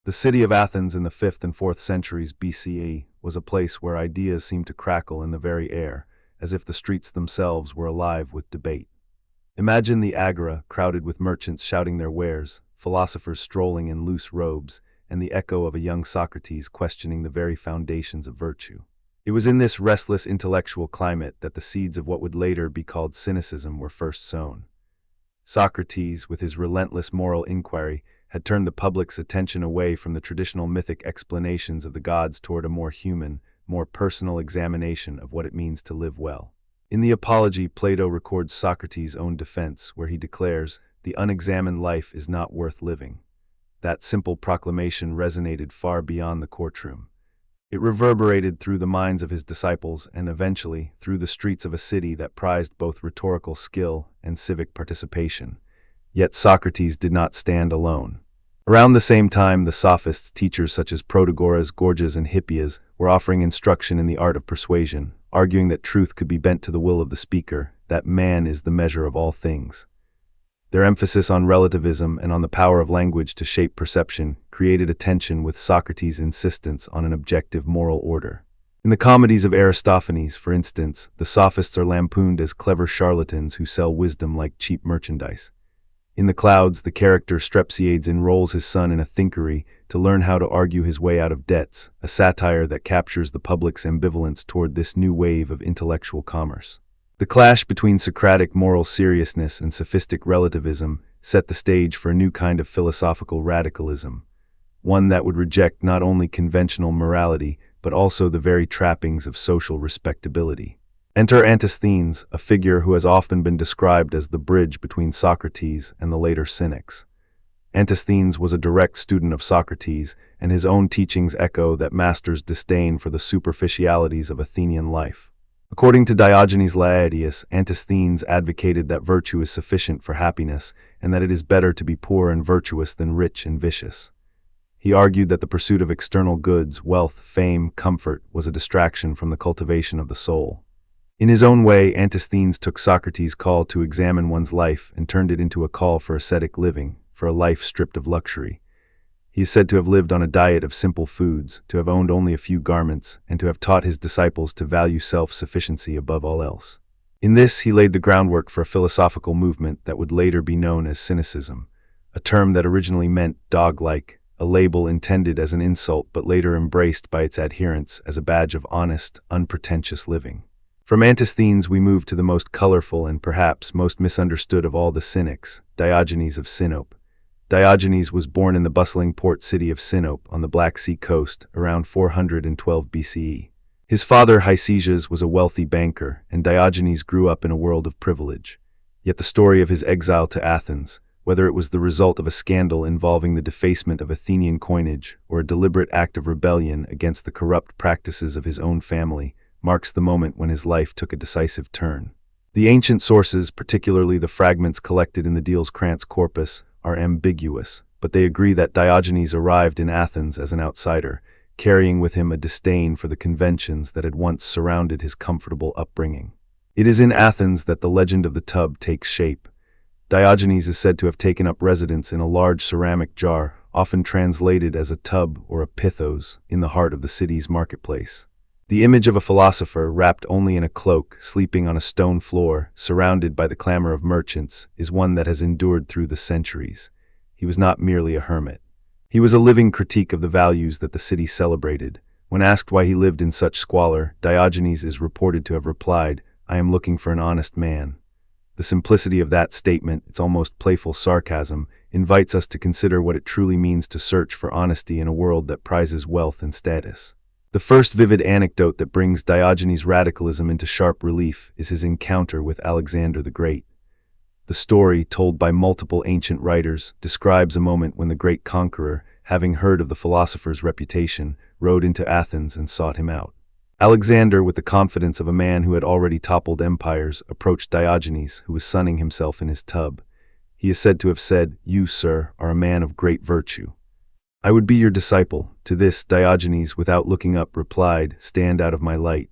The city of Athens in the 5th and 4th centuries BCE was a place where ideas seemed to crackle in the very air, as if the streets themselves were alive with debate. Imagine the agora crowded with merchants shouting their wares, philosophers strolling in loose robes, and the echo of a young Socrates questioning the very foundations of virtue. It was in this restless intellectual climate that the seeds of what would later be called Cynicism were first sown. Socrates, with his relentless moral inquiry, had turned the public's attention away from the traditional mythic explanations of the gods toward a more human, more personal examination of what it means to live well. In the Apology, Plato records Socrates' own defense, where he declares, "The unexamined life is not worth living." That simple proclamation resonated far beyond the courtroom. It reverberated through the minds of his disciples and eventually through the streets of a city that prized both rhetorical skill and civic participation. Yet Socrates did not stand alone. Around the same time, the sophists, teachers such as Protagoras, Gorgias, and Hippias, were offering instruction in the art of persuasion, arguing that truth could be bent to the will of the speaker, that man is the measure of all things. Their emphasis on relativism and on the power of language to shape perception created a tension with Socrates' insistence on an objective moral order. In the comedies of Aristophanes, for instance, the sophists are lampooned as clever charlatans who sell wisdom like cheap merchandise. In The Clouds, the character Strepsiades enrolls his son in a thinkery to learn how to argue his way out of debts, a satire that captures the public's ambivalence toward this new wave of intellectual commerce. The clash between Socratic moral seriousness and sophistic relativism set the stage for a new kind of philosophical radicalism, one that would reject not only conventional morality, but also the very trappings of social respectability. Enter Antisthenes, a figure who has often been described as the bridge between Socrates and the later Cynics. Antisthenes was a direct student of Socrates, and his own teachings echo that master's disdain for the superficialities of Athenian life. According to Diogenes Laertius, Antisthenes advocated that virtue is sufficient for happiness, and that it is better to be poor and virtuous than rich and vicious. He argued that the pursuit of external goods, wealth, fame, comfort, was a distraction from the cultivation of the soul. In his own way, Antisthenes took Socrates' call to examine one's life and turned it into a call for ascetic living, for a life stripped of luxury. He is said to have lived on a diet of simple foods, to have owned only a few garments, and to have taught his disciples to value self-sufficiency above all else. In this, he laid the groundwork for a philosophical movement that would later be known as Cynicism, a term that originally meant dog-like, a label intended as an insult but later embraced by its adherents as a badge of honest, unpretentious living. From Antisthenes we move to the most colorful and perhaps most misunderstood of all the Cynics, Diogenes of Sinope. Diogenes was born in the bustling port city of Sinope on the Black Sea coast around 412 BCE. His father, Hicesias, was a wealthy banker, and Diogenes grew up in a world of privilege. Yet the story of his exile to Athens, whether it was the result of a scandal involving the defacement of Athenian coinage or a deliberate act of rebellion against the corrupt practices of his own family, marks the moment when his life took a decisive turn. The ancient sources, particularly the fragments collected in the Dioscurrent's corpus, are ambiguous, but they agree that Diogenes arrived in Athens as an outsider, carrying with him a disdain for the conventions that had once surrounded his comfortable upbringing. It is in Athens that the legend of the tub takes shape. Diogenes is said to have taken up residence in a large ceramic jar, often translated as a tub or a pithos, in the heart of the city's marketplace. The image of a philosopher, wrapped only in a cloak, sleeping on a stone floor, surrounded by the clamor of merchants, is one that has endured through the centuries. He was not merely a hermit. He was a living critique of the values that the city celebrated. When asked why he lived in such squalor, Diogenes is reported to have replied, "I am looking for an honest man." The simplicity of that statement, its almost playful sarcasm, invites us to consider what it truly means to search for honesty in a world that prizes wealth and status. The first vivid anecdote that brings Diogenes' radicalism into sharp relief is his encounter with Alexander the Great. The story, told by multiple ancient writers, describes a moment when the great conqueror, having heard of the philosopher's reputation, rode into Athens and sought him out. Alexander, with the confidence of a man who had already toppled empires, approached Diogenes, who was sunning himself in his tub. He is said to have said, "You, sir, are a man of great virtue. I would be your disciple." To this, Diogenes, without looking up, replied, "Stand out of my light."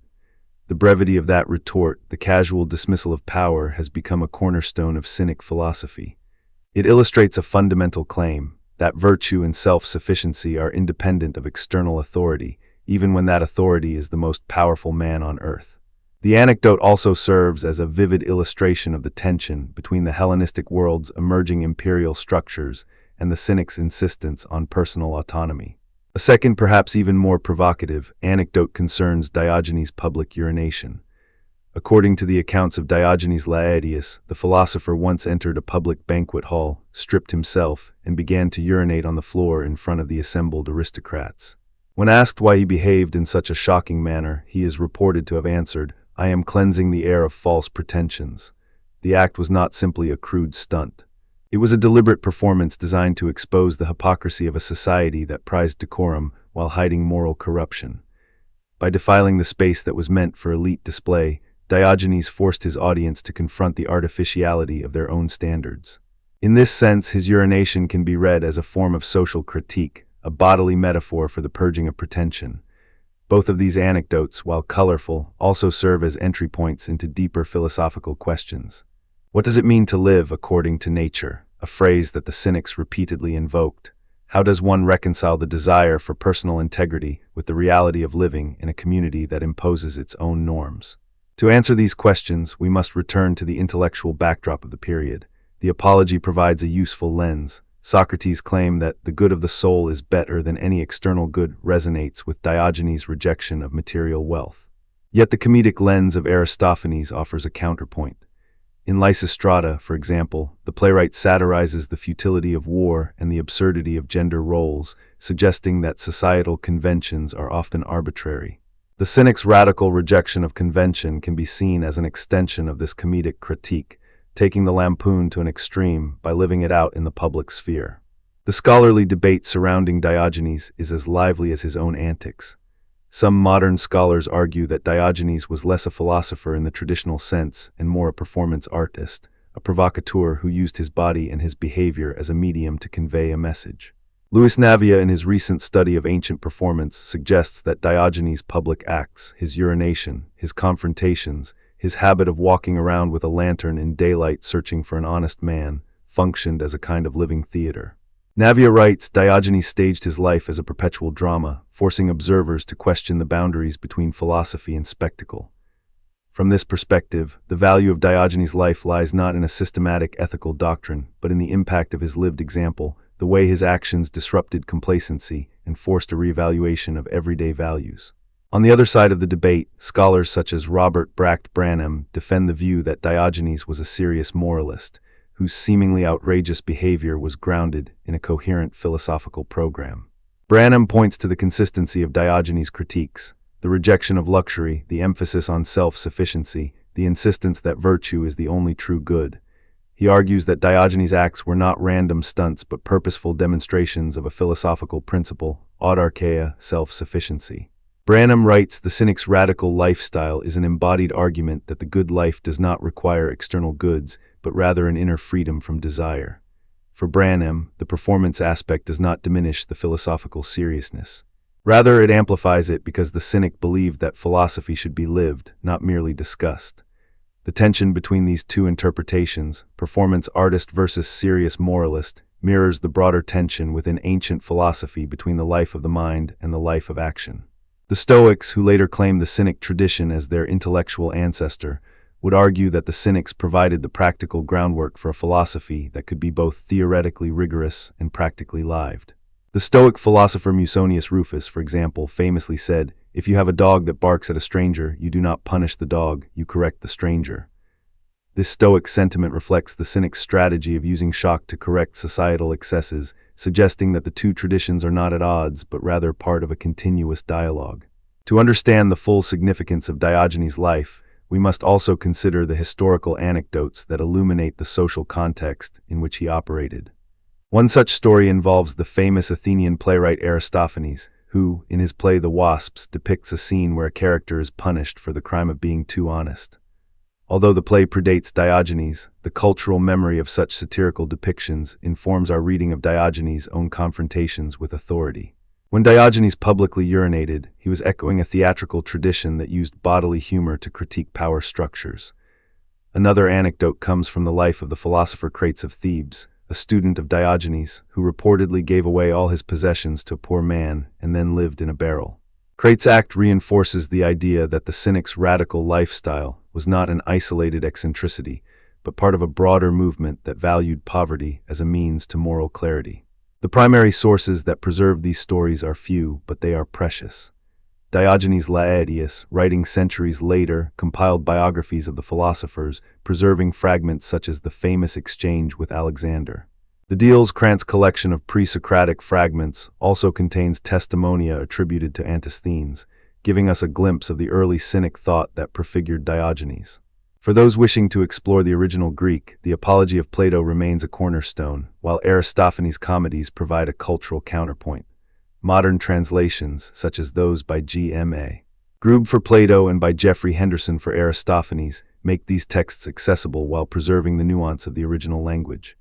The brevity of that retort, the casual dismissal of power, has become a cornerstone of Cynic philosophy. It illustrates a fundamental claim. that virtue and self-sufficiency are independent of external authority, even when that authority is the most powerful man on earth. The anecdote also serves as a vivid illustration of the tension between the Hellenistic world's emerging imperial structures and the Cynic's insistence on personal autonomy. A second, perhaps even more provocative, anecdote concerns Diogenes' public urination. According to the accounts of Diogenes Laertius, the philosopher once entered a public banquet hall, stripped himself, and began to urinate on the floor in front of the assembled aristocrats. When asked why he behaved in such a shocking manner, he is reported to have answered, "I am cleansing the air of false pretensions." The act was not simply a crude stunt. It was a deliberate performance designed to expose the hypocrisy of a society that prized decorum while hiding moral corruption. By defiling the space that was meant for elite display, Diogenes forced his audience to confront the artificiality of their own standards. In this sense, his urination can be read as a form of social critique, a bodily metaphor for the purging of pretension. Both of these anecdotes, while colorful, also serve as entry points into deeper philosophical questions. What does it mean to live according to nature, a phrase that the Cynics repeatedly invoked? How does one reconcile the desire for personal integrity with the reality of living in a community that imposes its own norms? To answer these questions, we must return to the intellectual backdrop of the period. The Apology provides a useful lens. Socrates' claim that the good of the soul is better than any external good resonates with Diogenes' rejection of material wealth. Yet the comedic lens of Aristophanes offers a counterpoint. In Lysistrata, for example, the playwright satirizes the futility of war and the absurdity of gender roles, suggesting that societal conventions are often arbitrary. The Cynic's radical rejection of convention can be seen as an extension of this comedic critique, taking the lampoon to an extreme by living it out in the public sphere. The scholarly debate surrounding Diogenes is as lively as his own antics. Some modern scholars argue that Diogenes was less a philosopher in the traditional sense and more a performance artist, a provocateur who used his body and his behavior as a medium to convey a message. Louis Navia, in his recent study of ancient performance, suggests that Diogenes' public acts, his urination, his confrontations, his habit of walking around with a lantern in daylight searching for an honest man, functioned as a kind of living theater. Navia writes, Diogenes staged his life as a perpetual drama, forcing observers to question the boundaries between philosophy and spectacle. From this perspective, the value of Diogenes' life lies not in a systematic ethical doctrine, but in the impact of his lived example, the way his actions disrupted complacency and forced a reevaluation of everyday values. On the other side of the debate, scholars such as Robert Bracht Branham defend the view that Diogenes was a serious moralist, whose seemingly outrageous behavior was grounded in a coherent philosophical program. Branham points to the consistency of Diogenes' critiques, the rejection of luxury, the emphasis on self-sufficiency, the insistence that virtue is the only true good. He argues that Diogenes' acts were not random stunts but purposeful demonstrations of a philosophical principle, autarkeia, self-sufficiency. Branham writes, the Cynic's radical lifestyle is an embodied argument that the good life does not require external goods, but rather an inner freedom from desire. For Branham, the performance aspect does not diminish the philosophical seriousness. Rather, it amplifies it because the Cynic believed that philosophy should be lived, not merely discussed. The tension between these two interpretations, performance artist versus serious moralist, mirrors the broader tension within ancient philosophy between the life of the mind and the life of action. The Stoics, who later claimed the Cynic tradition as their intellectual ancestor, would argue that the Cynics provided the practical groundwork for a philosophy that could be both theoretically rigorous and practically lived. The Stoic philosopher Musonius Rufus, for example, famously said, "If you have a dog that barks at a stranger, you do not punish the dog, you correct the stranger." This Stoic sentiment reflects the Cynic's strategy of using shock to correct societal excesses, suggesting that the two traditions are not at odds, but rather part of a continuous dialogue. To understand the full significance of Diogenes' life, we must also consider the historical anecdotes that illuminate the social context in which he operated. One such story involves the famous Athenian playwright Aristophanes, who, in his play The Wasps, depicts a scene where a character is punished for the crime of being too honest. Although the play predates Diogenes, the cultural memory of such satirical depictions informs our reading of Diogenes' own confrontations with authority. When Diogenes publicly urinated, he was echoing a theatrical tradition that used bodily humor to critique power structures. Another anecdote comes from the life of the philosopher Crates of Thebes, a student of Diogenes, who reportedly gave away all his possessions to a poor man and then lived in a barrel. Crate's act reinforces the idea that the Cynic's radical lifestyle was not an isolated eccentricity, but part of a broader movement that valued poverty as a means to moral clarity. The primary sources that preserve these stories are few, but they are precious. Diogenes Laertius, writing centuries later, compiled biographies of the philosophers, preserving fragments such as the famous exchange with Alexander. The Diels-Krantz collection of pre-Socratic fragments also contains testimonia attributed to Antisthenes, giving us a glimpse of the early Cynic thought that prefigured Diogenes. For those wishing to explore the original Greek, the Apology of Plato remains a cornerstone, while Aristophanes' comedies provide a cultural counterpoint. Modern translations, such as those by G.M.A. Grube for Plato and by Geoffrey Henderson for Aristophanes, make these texts accessible while preserving the nuance of the original language.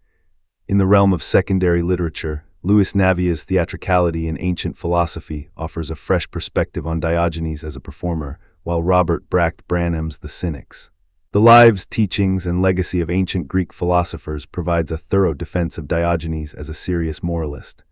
In the realm of secondary literature, Louis Navia's theatricality in ancient philosophy offers a fresh perspective on Diogenes as a performer, while Robert Bracht Branham's The Cynics. The lives, teachings, and legacy of ancient Greek philosophers provides a thorough defense of Diogenes as a serious moralist.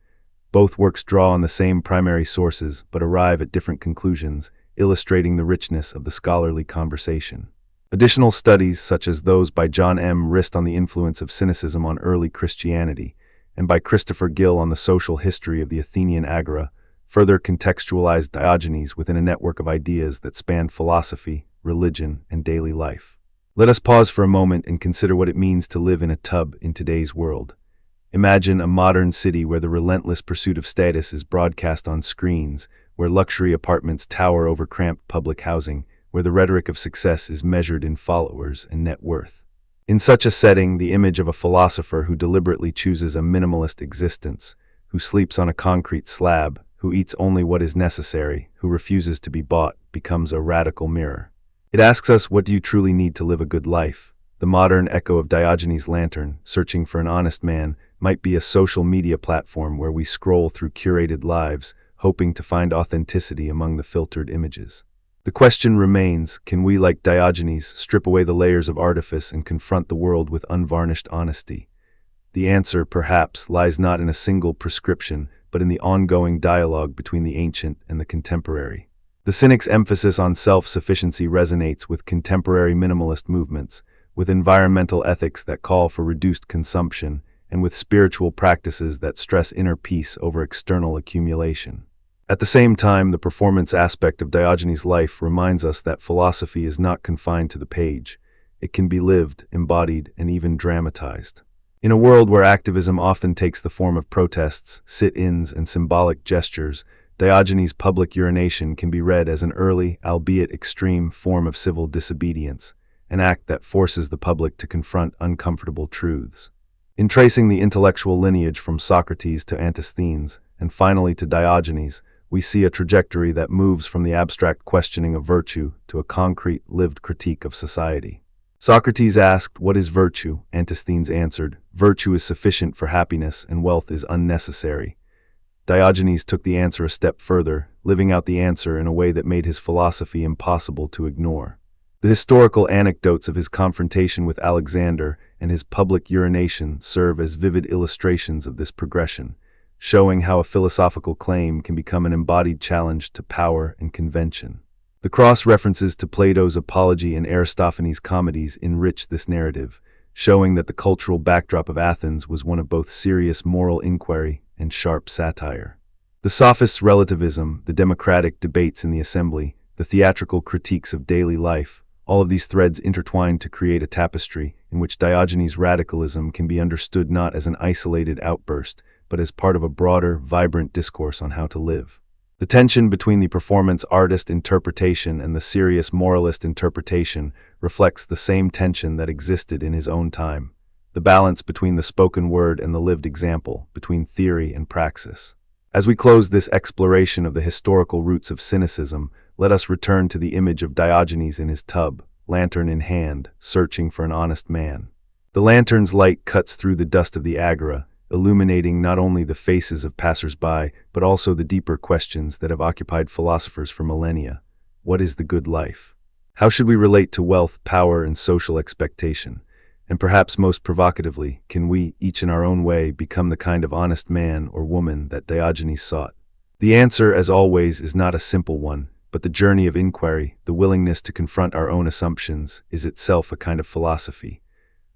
Both works draw on the same primary sources, but arrive at different conclusions, illustrating the richness of the scholarly conversation. Additional studies, such as those by John M. Rist on the influence of Cynicism on early Christianity, and by Christopher Gill on the social history of the Athenian agora, further contextualize Diogenes within a network of ideas that span philosophy, religion, and daily life. Let us pause for a moment and consider what it means to live in a tub in today's world. Imagine a modern city where the relentless pursuit of status is broadcast on screens, where luxury apartments tower over cramped public housing, where the rhetoric of success is measured in followers and net worth. In such a setting, the image of a philosopher who deliberately chooses a minimalist existence, who sleeps on a concrete slab, who eats only what is necessary, who refuses to be bought, becomes a radical mirror. It asks us, what do you truly need to live a good life? The modern echo of Diogenes' lantern, searching for an honest man, might be a social media platform where we scroll through curated lives, hoping to find authenticity among the filtered images. The question remains, can we, like Diogenes, strip away the layers of artifice and confront the world with unvarnished honesty? The answer, perhaps, lies not in a single prescription, but in the ongoing dialogue between the ancient and the contemporary. The Cynic's emphasis on self-sufficiency resonates with contemporary minimalist movements, with environmental ethics that call for reduced consumption, and with spiritual practices that stress inner peace over external accumulation. At the same time, the performance aspect of Diogenes' life reminds us that philosophy is not confined to the page. It can be lived, embodied, and even dramatized. In a world where activism often takes the form of protests, sit-ins, and symbolic gestures, Diogenes' public urination can be read as an early, albeit extreme, form of civil disobedience, an act that forces the public to confront uncomfortable truths. In tracing the intellectual lineage from Socrates to Antisthenes, and finally to Diogenes, we see a trajectory that moves from the abstract questioning of virtue to a concrete, lived critique of society. Socrates asked, "What is virtue?" Antisthenes answered, "Virtue is sufficient for happiness, and wealth is unnecessary." Diogenes took the answer a step further, living out the answer in a way that made his philosophy impossible to ignore. The historical anecdotes of his confrontation with Alexander and his public urination serve as vivid illustrations of this progression, showing how a philosophical claim can become an embodied challenge to power and convention. The cross-references to Plato's Apology and Aristophanes' comedies enrich this narrative, showing that the cultural backdrop of Athens was one of both serious moral inquiry and sharp satire. The sophists' relativism, the democratic debates in the assembly, the theatrical critiques of daily life, all of these threads intertwine to create a tapestry in which Diogenes' radicalism can be understood not as an isolated outburst, but as part of a broader, vibrant discourse on how to live. The tension between the performance artist interpretation and the serious moralist interpretation reflects the same tension that existed in his own time, the balance between the spoken word and the lived example, between theory and praxis. As we close this exploration of the historical roots of Cynicism, let us return to the image of Diogenes in his tub, lantern in hand, searching for an honest man. The lantern's light cuts through the dust of the agora, illuminating not only the faces of passers-by, but also the deeper questions that have occupied philosophers for millennia. What is the good life? How should we relate to wealth, power, and social expectation? And perhaps most provocatively, can we, each in our own way, become the kind of honest man or woman that Diogenes sought? The answer, as always, is not a simple one, but the journey of inquiry, the willingness to confront our own assumptions, is itself a kind of philosophy,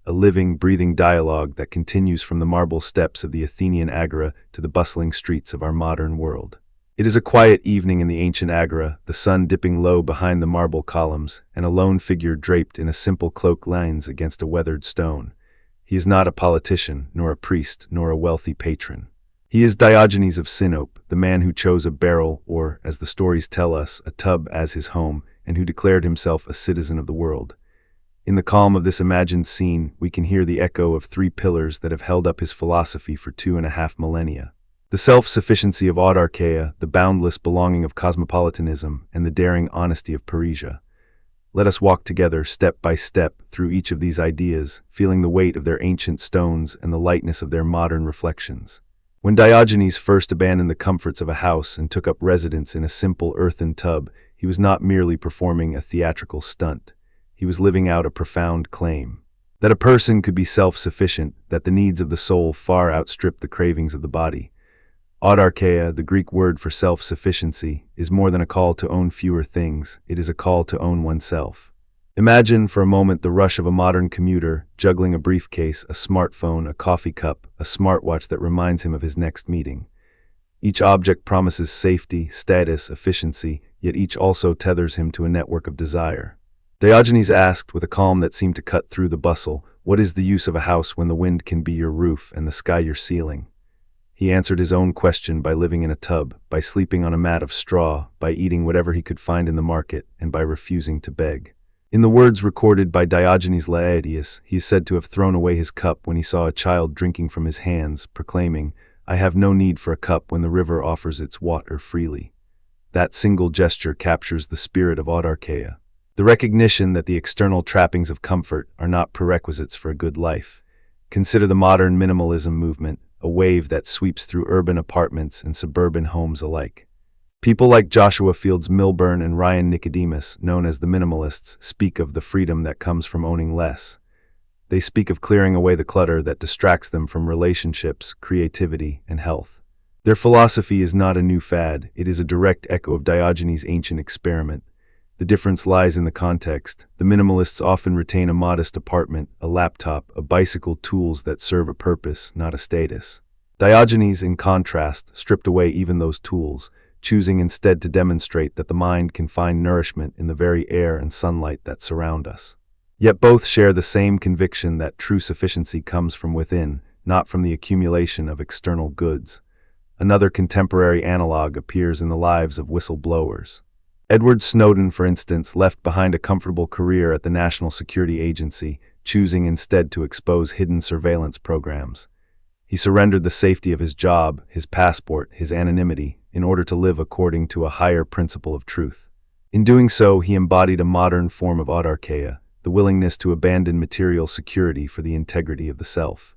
a living, breathing dialogue that continues from the marble steps of the Athenian agora to the bustling streets of our modern world. It is a quiet evening in the ancient agora, the sun dipping low behind the marble columns, and a lone figure draped in a simple cloak leans against a weathered stone. He is not a politician, nor a priest, nor a wealthy patron. He is Diogenes of Sinope, the man who chose a barrel, or, as the stories tell us, a tub as his home, and who declared himself a citizen of the world. In the calm of this imagined scene, we can hear the echo of three pillars that have held up his philosophy for 2.5 millennia. The self-sufficiency of audarcheia, the boundless belonging of cosmopolitanism, and the daring honesty of Parrhesia. Let us walk together, step by step, through each of these ideas, feeling the weight of their ancient stones and the lightness of their modern reflections. When Diogenes first abandoned the comforts of a house and took up residence in a simple earthen tub, he was not merely performing a theatrical stunt. He was living out a profound claim. That a person could be self-sufficient, that the needs of the soul far outstrip the cravings of the body. Audarcheia, the Greek word for self-sufficiency, is more than a call to own fewer things, it is a call to own oneself. Imagine for a moment the rush of a modern commuter, juggling a briefcase, a smartphone, a coffee cup, a smartwatch that reminds him of his next meeting. Each object promises safety, status, efficiency, yet each also tethers him to a network of desire. Diogenes asked, with a calm that seemed to cut through the bustle, what is the use of a house when the wind can be your roof and the sky your ceiling? He answered his own question by living in a tub, by sleeping on a mat of straw, by eating whatever he could find in the market, and by refusing to beg. In the words recorded by Diogenes Laertius, he is said to have thrown away his cup when he saw a child drinking from his hands, proclaiming, "I have no need for a cup when the river offers its water freely." That single gesture captures the spirit of audarcheia. The recognition that the external trappings of comfort are not prerequisites for a good life. Consider the modern minimalism movement, a wave that sweeps through urban apartments and suburban homes alike. People like Joshua Fields Milburn and Ryan Nicodemus, known as the minimalists, speak of the freedom that comes from owning less. They speak of clearing away the clutter that distracts them from relationships, creativity, and health. Their philosophy is not a new fad, it is a direct echo of Diogenes' ancient experiment. The difference lies in the context. The minimalists often retain a modest apartment, a laptop, a bicycle, tools that serve a purpose, not a status. Diogenes, in contrast, stripped away even those tools, choosing instead to demonstrate that the mind can find nourishment in the very air and sunlight that surround us. Yet both share the same conviction that true sufficiency comes from within, not from the accumulation of external goods. Another contemporary analog appears in the lives of whistleblowers. Edward Snowden, for instance, left behind a comfortable career at the National Security Agency, choosing instead to expose hidden surveillance programs. He surrendered the safety of his job, his passport, his anonymity, in order to live according to a higher principle of truth. In doing so, he embodied a modern form of audarcheia, the willingness to abandon material security for the integrity of the self.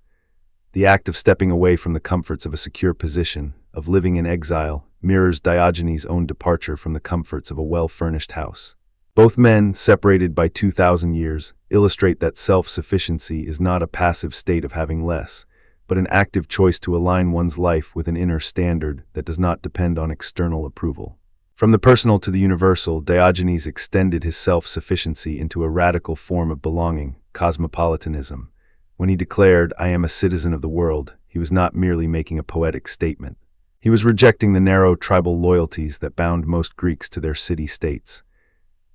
The act of stepping away from the comforts of a secure position, of living in exile, mirrors Diogenes' own departure from the comforts of a well-furnished house. Both men, separated by 2,000 years, illustrate that self-sufficiency is not a passive state of having less, but an active choice to align one's life with an inner standard that does not depend on external approval. From the personal to the universal, Diogenes extended his self-sufficiency into a radical form of belonging, cosmopolitanism. When he declared, "I am a citizen of the world," he was not merely making a poetic statement. He was rejecting the narrow tribal loyalties that bound most Greeks to their city-states.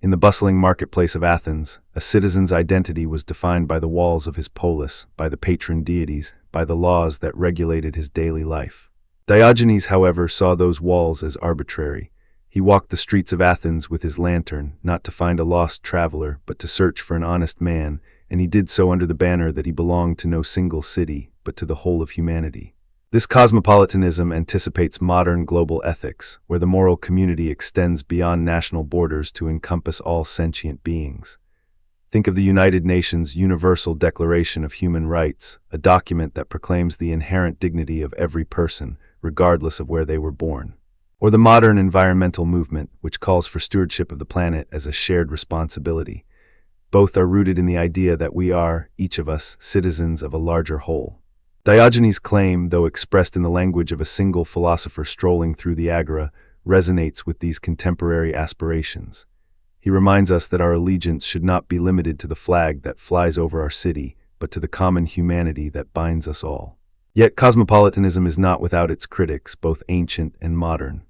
In the bustling marketplace of Athens, a citizen's identity was defined by the walls of his polis, by the patron deities, by the laws that regulated his daily life. Diogenes, however, saw those walls as arbitrary. He walked the streets of Athens with his lantern, not to find a lost traveler, but to search for an honest man, and he did so under the banner that he belonged to no single city, but to the whole of humanity. This cosmopolitanism anticipates modern global ethics, where the moral community extends beyond national borders to encompass all sentient beings. Think of the United Nations Universal Declaration of Human Rights, a document that proclaims the inherent dignity of every person, regardless of where they were born. Or the modern environmental movement, which calls for stewardship of the planet as a shared responsibility. Both are rooted in the idea that we are, each of us, citizens of a larger whole. Diogenes' claim, though expressed in the language of a single philosopher strolling through the agora, resonates with these contemporary aspirations. He reminds us that our allegiance should not be limited to the flag that flies over our city, but to the common humanity that binds us all. Yet cosmopolitanism is not without its critics, both ancient and modern.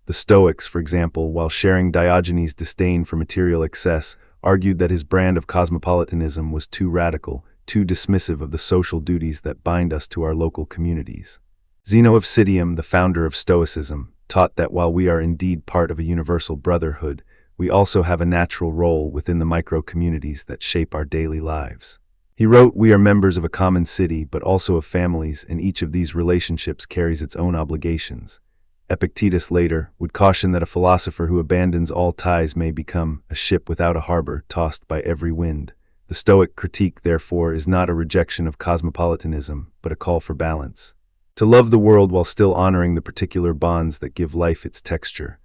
The Stoics, for example, while sharing Diogenes' disdain for material excess, argued that his brand of cosmopolitanism was too radical, too dismissive of the social duties that bind us to our local communities. Zeno of Citium, the founder of Stoicism, taught that while we are indeed part of a universal brotherhood, we also have a natural role within the micro-communities that shape our daily lives. He wrote, "We are members of a common city, but also of families, and each of these relationships carries its own obligations." Epictetus later would caution that a philosopher who abandons all ties may become a ship without a harbor, tossed by every wind. The Stoic critique, therefore, is not a rejection of cosmopolitanism, but a call for balance. To love the world while still honoring the particular bonds that give life its texture.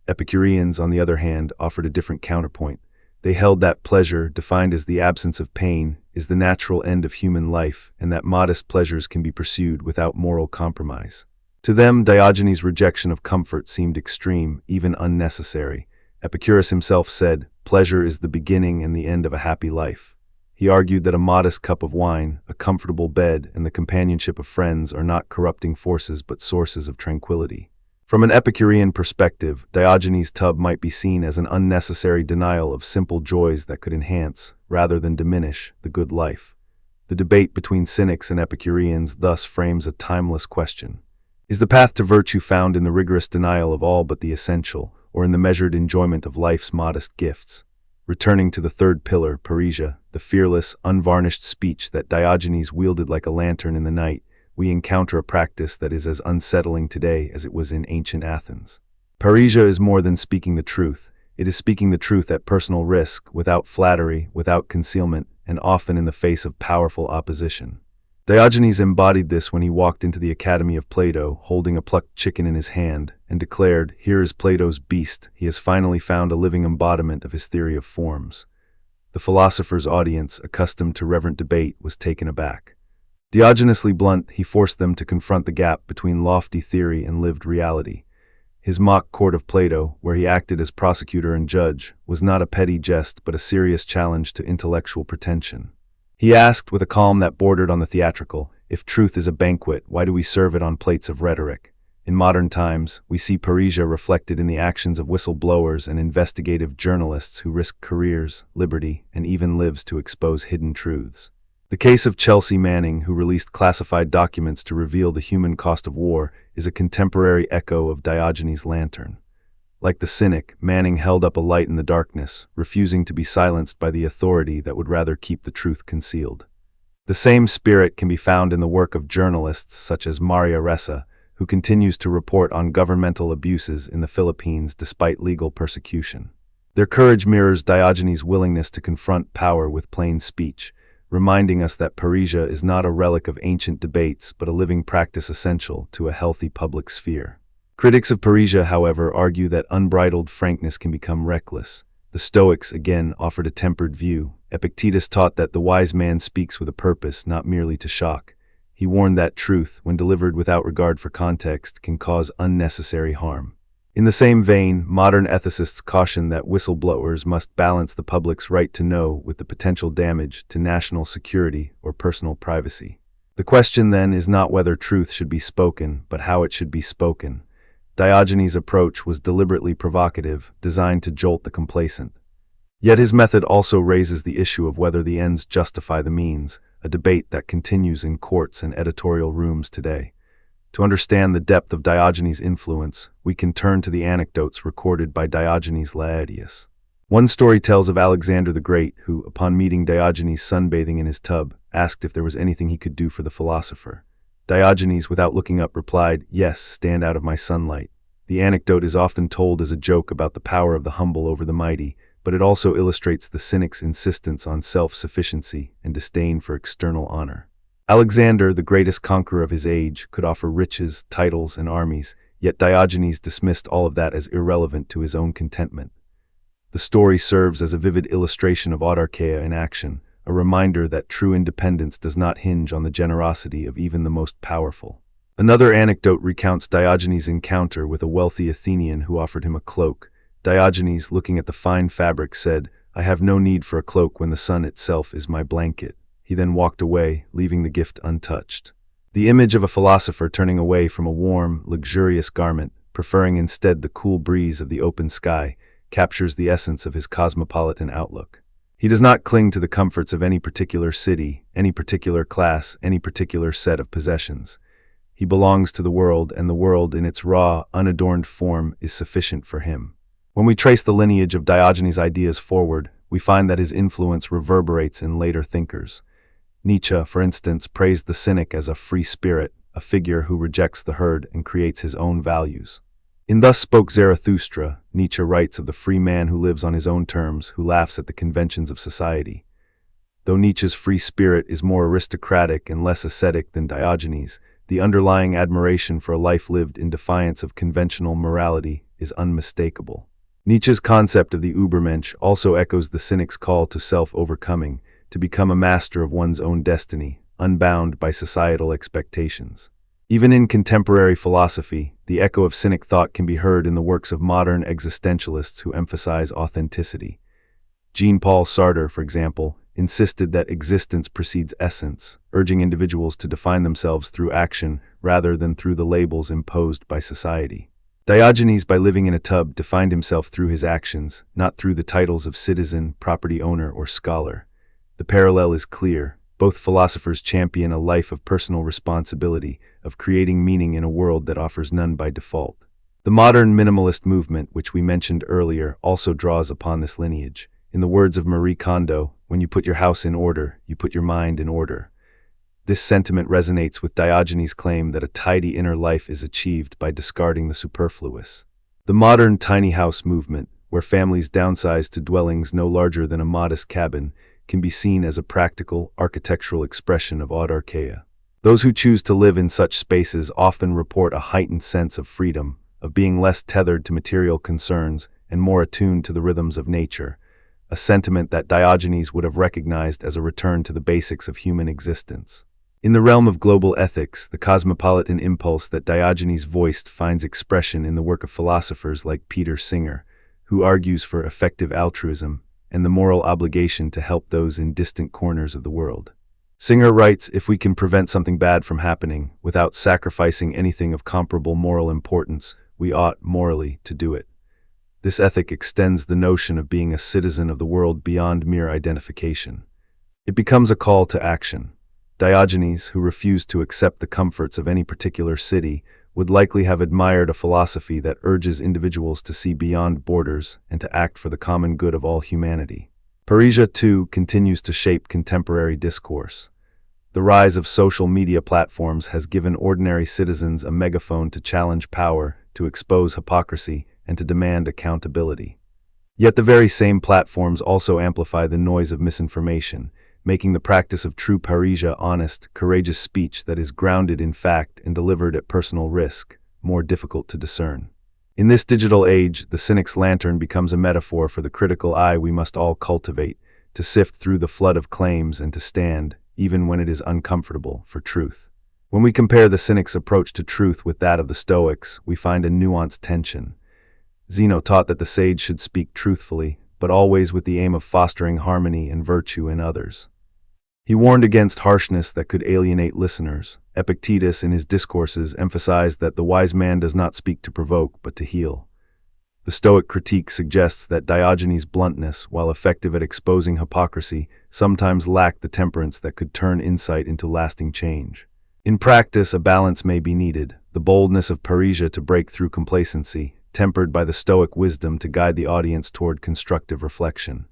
Epicureans, on the other hand, offered a different counterpoint. They held that pleasure, defined as the absence of pain, is the natural end of human life, and that modest pleasures can be pursued without moral compromise. To them, Diogenes' rejection of comfort seemed extreme, even unnecessary. Epicurus himself said, "Pleasure is the beginning and the end of a happy life." He argued that a modest cup of wine, a comfortable bed, and the companionship of friends are not corrupting forces but sources of tranquility. From an Epicurean perspective, Diogenes' tub might be seen as an unnecessary denial of simple joys that could enhance, rather than diminish, the good life. The debate between Cynics and Epicureans thus frames a timeless question. Is the path to virtue found in the rigorous denial of all but the essential, or in the measured enjoyment of life's modest gifts? Returning to the third pillar, Parrhesia, the fearless, unvarnished speech that Diogenes wielded like a lantern in the night, we encounter a practice that is as unsettling today as it was in ancient Athens. Parrhesia is more than speaking the truth. It is speaking the truth at personal risk, without flattery, without concealment, and often in the face of powerful opposition. Diogenes embodied this when he walked into the Academy of Plato, holding a plucked chicken in his hand, and declared, "Here is Plato's beast. He has finally found a living embodiment of his theory of forms." The philosopher's audience, accustomed to reverent debate, was taken aback. Diogenously blunt, he forced them to confront the gap between lofty theory and lived reality. His mock court of Plato, where he acted as prosecutor and judge, was not a petty jest but a serious challenge to intellectual pretension. He asked, with a calm that bordered on the theatrical, "If truth is a banquet, why do we serve it on plates of rhetoric?" In modern times, we see Parrhesia reflected in the actions of whistleblowers and investigative journalists who risk careers, liberty, and even lives to expose hidden truths. The case of Chelsea Manning, who released classified documents to reveal the human cost of war, is a contemporary echo of Diogenes' lantern. Like the cynic, Manning held up a light in the darkness, refusing to be silenced by the authority that would rather keep the truth concealed. The same spirit can be found in the work of journalists such as Maria Ressa, who continues to report on governmental abuses in the Philippines despite legal persecution. Their courage mirrors Diogenes' willingness to confront power with plain speech, reminding us that Parrhesia is not a relic of ancient debates but a living practice essential to a healthy public sphere. Critics of Parrhesia, however, argue that unbridled frankness can become reckless. The Stoics, again, offered a tempered view. Epictetus taught that the wise man speaks with a purpose, not merely to shock. He warned that truth, when delivered without regard for context, can cause unnecessary harm. In the same vein, modern ethicists caution that whistleblowers must balance the public's right to know with the potential damage to national security or personal privacy. The question then is not whether truth should be spoken, but how it should be spoken. Diogenes' approach was deliberately provocative, designed to jolt the complacent. Yet his method also raises the issue of whether the ends justify the means, a debate that continues in courts and editorial rooms today. To understand the depth of Diogenes' influence, we can turn to the anecdotes recorded by Diogenes Laertius. One story tells of Alexander the Great, who, upon meeting Diogenes sunbathing in his tub, asked if there was anything he could do for the philosopher. Diogenes, without looking up, replied, "Yes, stand out of my sunlight." The anecdote is often told as a joke about the power of the humble over the mighty, but it also illustrates the cynic's insistence on self-sufficiency and disdain for external honor. Alexander, the greatest conqueror of his age, could offer riches, titles, and armies, yet Diogenes dismissed all of that as irrelevant to his own contentment. The story serves as a vivid illustration of autarkia in action, a reminder that true independence does not hinge on the generosity of even the most powerful. Another anecdote recounts Diogenes' encounter with a wealthy Athenian who offered him a cloak. Diogenes, looking at the fine fabric, said, "I have no need for a cloak when the sun itself is my blanket." He then walked away, leaving the gift untouched. The image of a philosopher turning away from a warm, luxurious garment, preferring instead the cool breeze of the open sky, captures the essence of his cosmopolitan outlook. He does not cling to the comforts of any particular city, any particular class, any particular set of possessions. He belongs to the world, and the world in its raw, unadorned form is sufficient for him. When we trace the lineage of Diogenes' ideas forward, we find that his influence reverberates in later thinkers. Nietzsche, for instance, praised the cynic as a free spirit, a figure who rejects the herd and creates his own values. In Thus Spoke Zarathustra, Nietzsche writes of the free man who lives on his own terms, who laughs at the conventions of society. Though Nietzsche's free spirit is more aristocratic and less ascetic than Diogenes', the underlying admiration for a life lived in defiance of conventional morality is unmistakable. Nietzsche's concept of the Übermensch also echoes the cynic's call to self-overcoming, to become a master of one's own destiny, unbound by societal expectations. Even in contemporary philosophy, the echo of cynic thought can be heard in the works of modern existentialists who emphasize authenticity. Jean-Paul Sartre, for example, insisted that existence precedes essence, urging individuals to define themselves through action rather than through the labels imposed by society. Diogenes, by living in a tub, defined himself through his actions, not through the titles of citizen, property owner, or scholar. The parallel is clear. Both philosophers champion a life of personal responsibility, of creating meaning in a world that offers none by default. The modern minimalist movement, which we mentioned earlier, also draws upon this lineage. In the words of Marie Kondo, "When you put your house in order, you put your mind in order." This sentiment resonates with Diogenes' claim that a tidy inner life is achieved by discarding the superfluous. The modern tiny house movement, where families downsize to dwellings no larger than a modest cabin, can be seen as a practical, architectural expression of autarkia. Those who choose to live in such spaces often report a heightened sense of freedom, of being less tethered to material concerns and more attuned to the rhythms of nature, a sentiment that Diogenes would have recognized as a return to the basics of human existence. In the realm of global ethics, the cosmopolitan impulse that Diogenes voiced finds expression in the work of philosophers like Peter Singer, who argues for effective altruism and the moral obligation to help those in distant corners of the world. Singer writes, "If we can prevent something bad from happening without sacrificing anything of comparable moral importance, we ought, morally, to do it." This ethic extends the notion of being a citizen of the world beyond mere identification. It becomes a call to action. Diogenes, who refused to accept the comforts of any particular city, would likely have admired a philosophy that urges individuals to see beyond borders and to act for the common good of all humanity. Parrhesia, too, continues to shape contemporary discourse. The rise of social media platforms has given ordinary citizens a megaphone to challenge power, to expose hypocrisy, and to demand accountability. Yet the very same platforms also amplify the noise of misinformation, making the practice of true parrhesia honest, courageous speech that is grounded in fact and delivered at personal risk, more difficult to discern. In this digital age, the cynic's lantern becomes a metaphor for the critical eye we must all cultivate, to sift through the flood of claims and to stand, even when it is uncomfortable, for truth. When we compare the cynic's approach to truth with that of the Stoics, we find a nuanced tension. Zeno taught that the sage should speak truthfully, but always with the aim of fostering harmony and virtue in others. He warned against harshness that could alienate listeners. Epictetus, in his discourses, emphasized that the wise man does not speak to provoke, but to heal. The Stoic critique suggests that Diogenes' bluntness, while effective at exposing hypocrisy, sometimes lacked the temperance that could turn insight into lasting change. In practice, a balance may be needed, the boldness of parrhesia to break through complacency, tempered by the Stoic wisdom to guide the audience toward constructive reflection.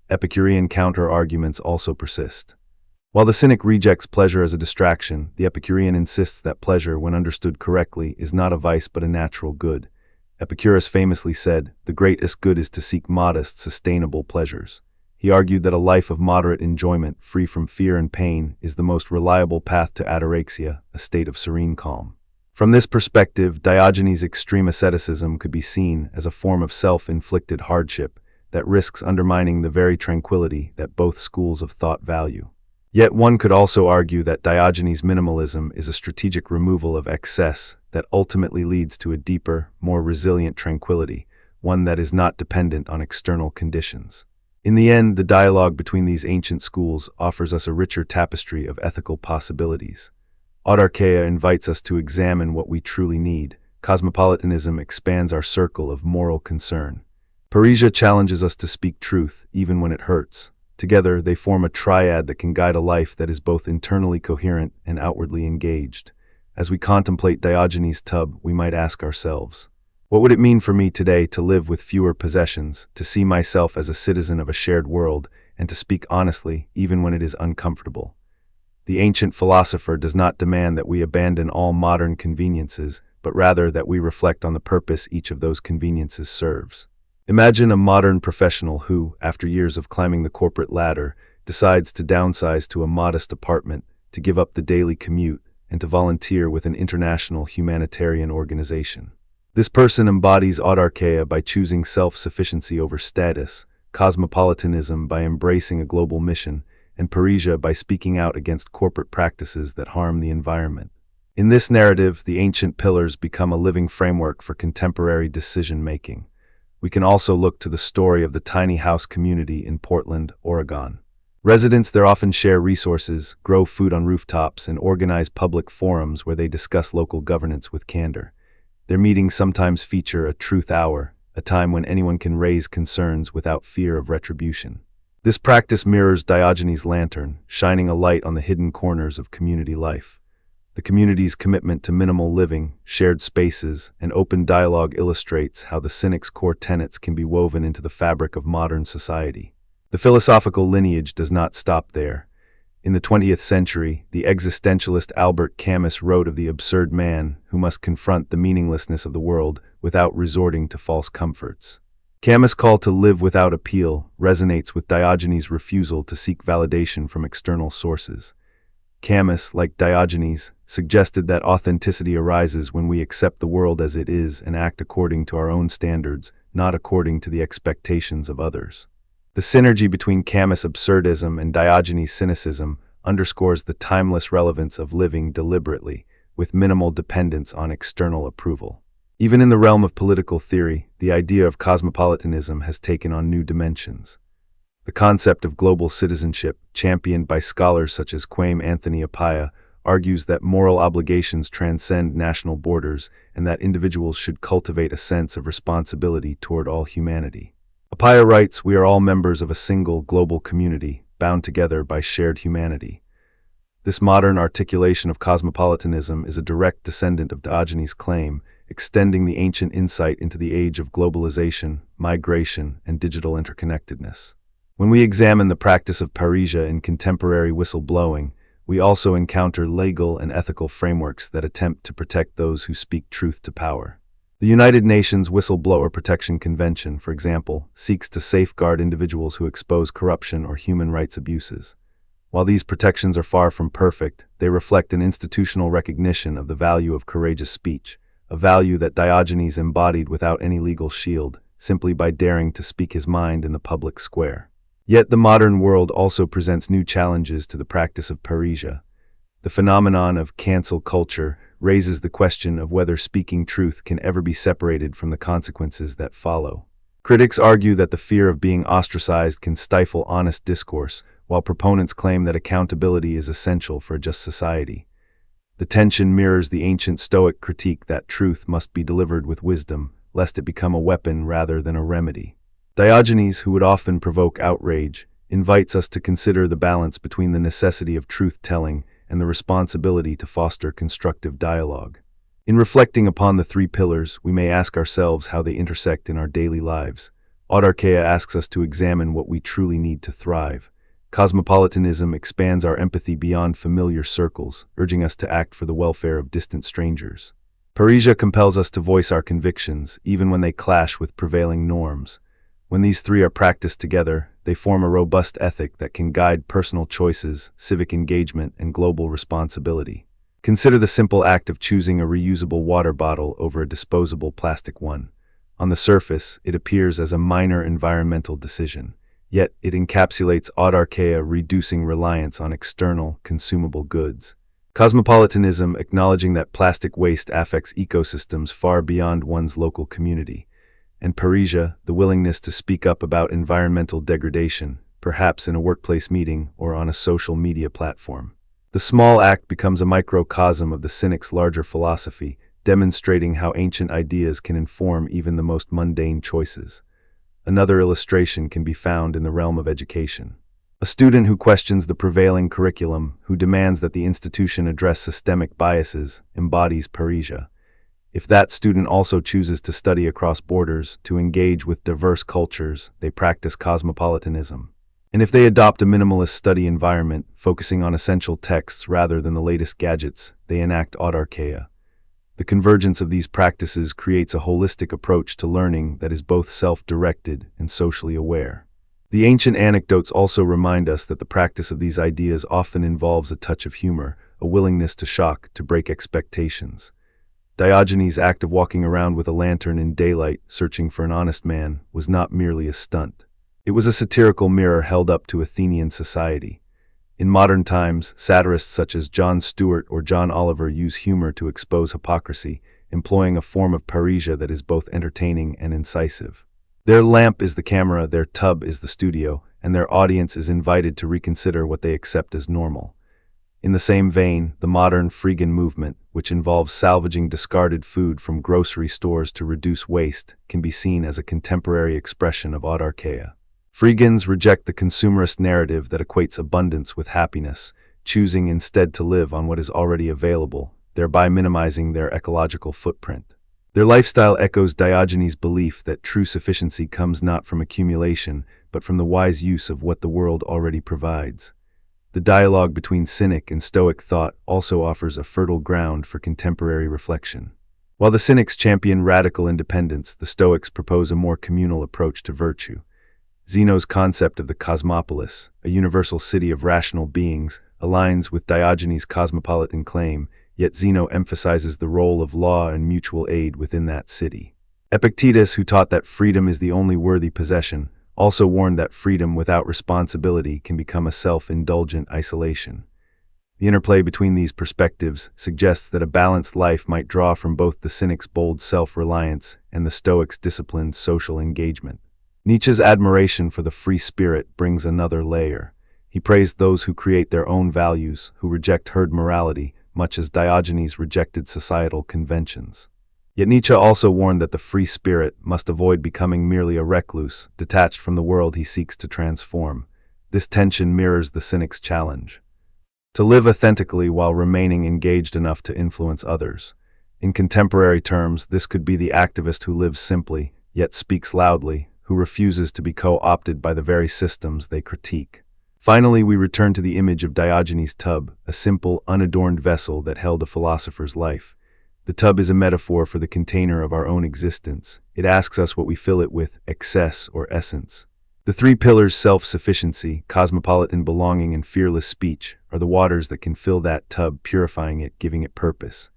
Epicurean counter-arguments also persist. While the cynic rejects pleasure as a distraction, the Epicurean insists that pleasure, when understood correctly, is not a vice but a natural good. Epicurus famously said, "The greatest good is to seek modest, sustainable pleasures." He argued that a life of moderate enjoyment, free from fear and pain, is the most reliable path to ataraxia, a state of serene calm. From this perspective, Diogenes' extreme asceticism could be seen as a form of self-inflicted hardship, that risks undermining the very tranquility that both schools of thought value. Yet one could also argue that Diogenes' minimalism is a strategic removal of excess that ultimately leads to a deeper, more resilient tranquility, one that is not dependent on external conditions. In the end, the dialogue between these ancient schools offers us a richer tapestry of ethical possibilities. Audarcheia invites us to examine what we truly need. Cosmopolitanism expands our circle of moral concern. Parrhesia challenges us to speak truth, even when it hurts. Together, they form a triad that can guide a life that is both internally coherent and outwardly engaged. As we contemplate Diogenes' tub, we might ask ourselves, what would it mean for me today to live with fewer possessions, to see myself as a citizen of a shared world, and to speak honestly, even when it is uncomfortable? The ancient philosopher does not demand that we abandon all modern conveniences, but rather that we reflect on the purpose each of those conveniences serves. Imagine a modern professional who, after years of climbing the corporate ladder, decides to downsize to a modest apartment, to give up the daily commute, and to volunteer with an international humanitarian organization. This person embodies audarcheia by choosing self-sufficiency over status, cosmopolitanism by embracing a global mission, and Parrhesia by speaking out against corporate practices that harm the environment. In this narrative, the ancient pillars become a living framework for contemporary decision-making. We can also look to the story of the tiny house community in Portland, Oregon. Residents there often share resources, grow food on rooftops, and organize public forums where they discuss local governance with candor. Their meetings sometimes feature a truth hour, a time when anyone can raise concerns without fear of retribution. This practice mirrors Diogenes' lantern, shining a light on the hidden corners of community life. The community's commitment to minimal living, shared spaces, and open dialogue illustrates how the Cynic's core tenets can be woven into the fabric of modern society. The philosophical lineage does not stop there. In the 20th century, the existentialist Albert Camus wrote of the absurd man who must confront the meaninglessness of the world without resorting to false comforts. Camus' call to live without appeal resonates with Diogenes' refusal to seek validation from external sources. Camus, like Diogenes, suggested that authenticity arises when we accept the world as it is and act according to our own standards, not according to the expectations of others. The synergy between Camus' absurdism and Diogenes' cynicism underscores the timeless relevance of living deliberately, with minimal dependence on external approval. Even in the realm of political theory, the idea of cosmopolitanism has taken on new dimensions. The concept of global citizenship, championed by scholars such as Quame Anthony Appiah, argues that moral obligations transcend national borders and that individuals should cultivate a sense of responsibility toward all humanity. Appiah writes, "We are all members of a single global community, bound together by shared humanity." This modern articulation of cosmopolitanism is a direct descendant of Diogenes' claim, extending the ancient insight into the age of globalization, migration, and digital interconnectedness. When we examine the practice of Parrhesia in contemporary whistleblowing, we also encounter legal and ethical frameworks that attempt to protect those who speak truth to power. The United Nations Whistleblower Protection Convention, for example, seeks to safeguard individuals who expose corruption or human rights abuses. While these protections are far from perfect, they reflect an institutional recognition of the value of courageous speech, a value that Diogenes embodied without any legal shield, simply by daring to speak his mind in the public square. Yet the modern world also presents new challenges to the practice of Parrhesia. The phenomenon of cancel culture raises the question of whether speaking truth can ever be separated from the consequences that follow. Critics argue that the fear of being ostracized can stifle honest discourse, while proponents claim that accountability is essential for a just society. The tension mirrors the ancient Stoic critique that truth must be delivered with wisdom, lest it become a weapon rather than a remedy. Diogenes, who would often provoke outrage, invites us to consider the balance between the necessity of truth-telling and the responsibility to foster constructive dialogue. In reflecting upon the three pillars, we may ask ourselves how they intersect in our daily lives. Audarcheia asks us to examine what we truly need to thrive. Cosmopolitanism expands our empathy beyond familiar circles, urging us to act for the welfare of distant strangers. Parrhesia compels us to voice our convictions, even when they clash with prevailing norms. When these three are practiced together, they form a robust ethic that can guide personal choices, civic engagement, and global responsibility. Consider the simple act of choosing a reusable water bottle over a disposable plastic one. On the surface, it appears as a minor environmental decision, yet it encapsulates autarkia, reducing reliance on external, consumable goods. Cosmopolitanism, acknowledging that plastic waste affects ecosystems far beyond one's local community. And parrhesia, the willingness to speak up about environmental degradation, perhaps in a workplace meeting or on a social media platform. The small act becomes a microcosm of the Cynic's larger philosophy, demonstrating how ancient ideas can inform even the most mundane choices. Another illustration can be found in the realm of education. A student who questions the prevailing curriculum, who demands that the institution address systemic biases, embodies parrhesia. If that student also chooses to study across borders, to engage with diverse cultures, they practice cosmopolitanism. And if they adopt a minimalist study environment, focusing on essential texts rather than the latest gadgets, they enact autarkia. The convergence of these practices creates a holistic approach to learning that is both self-directed and socially aware. The ancient anecdotes also remind us that the practice of these ideas often involves a touch of humor, a willingness to shock, to break expectations. Diogenes' act of walking around with a lantern in daylight, searching for an honest man, was not merely a stunt. It was a satirical mirror held up to Athenian society. In modern times, satirists such as Jon Stewart or John Oliver use humor to expose hypocrisy, employing a form of parrhesia that is both entertaining and incisive. Their lamp is the camera, their tub is the studio, and their audience is invited to reconsider what they accept as normal. In the same vein, the modern freegan movement, which involves salvaging discarded food from grocery stores to reduce waste, can be seen as a contemporary expression of autarkia. Freegans reject the consumerist narrative that equates abundance with happiness, choosing instead to live on what is already available, thereby minimizing their ecological footprint. Their lifestyle echoes Diogenes' belief that true sufficiency comes not from accumulation, but from the wise use of what the world already provides. The dialogue between Cynic and Stoic thought also offers a fertile ground for contemporary reflection. While the Cynics champion radical independence, the Stoics propose a more communal approach to virtue. Zeno's concept of the cosmopolis, a universal city of rational beings, aligns with Diogenes' cosmopolitan claim, yet Zeno emphasizes the role of law and mutual aid within that city. Epictetus, who taught that freedom is the only worthy possession, also warned that freedom without responsibility can become a self-indulgent isolation. The interplay between these perspectives suggests that a balanced life might draw from both the Cynic's bold self-reliance and the Stoic's disciplined social engagement. Nietzsche's admiration for the free spirit brings another layer. He praised those who create their own values, who reject herd morality, much as Diogenes rejected societal conventions. Yet Nietzsche also warned that the free spirit must avoid becoming merely a recluse, detached from the world he seeks to transform. This tension mirrors the Cynic's challenge: to live authentically while remaining engaged enough to influence others. In contemporary terms, this could be the activist who lives simply, yet speaks loudly, who refuses to be co-opted by the very systems they critique. Finally, we return to the image of Diogenes' tub, a simple, unadorned vessel that held a philosopher's life. The tub is a metaphor for the container of our own existence. It asks us what we fill it with, excess or essence. The three pillars, self-sufficiency, cosmopolitan belonging, and fearless speech, are the waters that can fill that tub, purifying it, giving it purpose.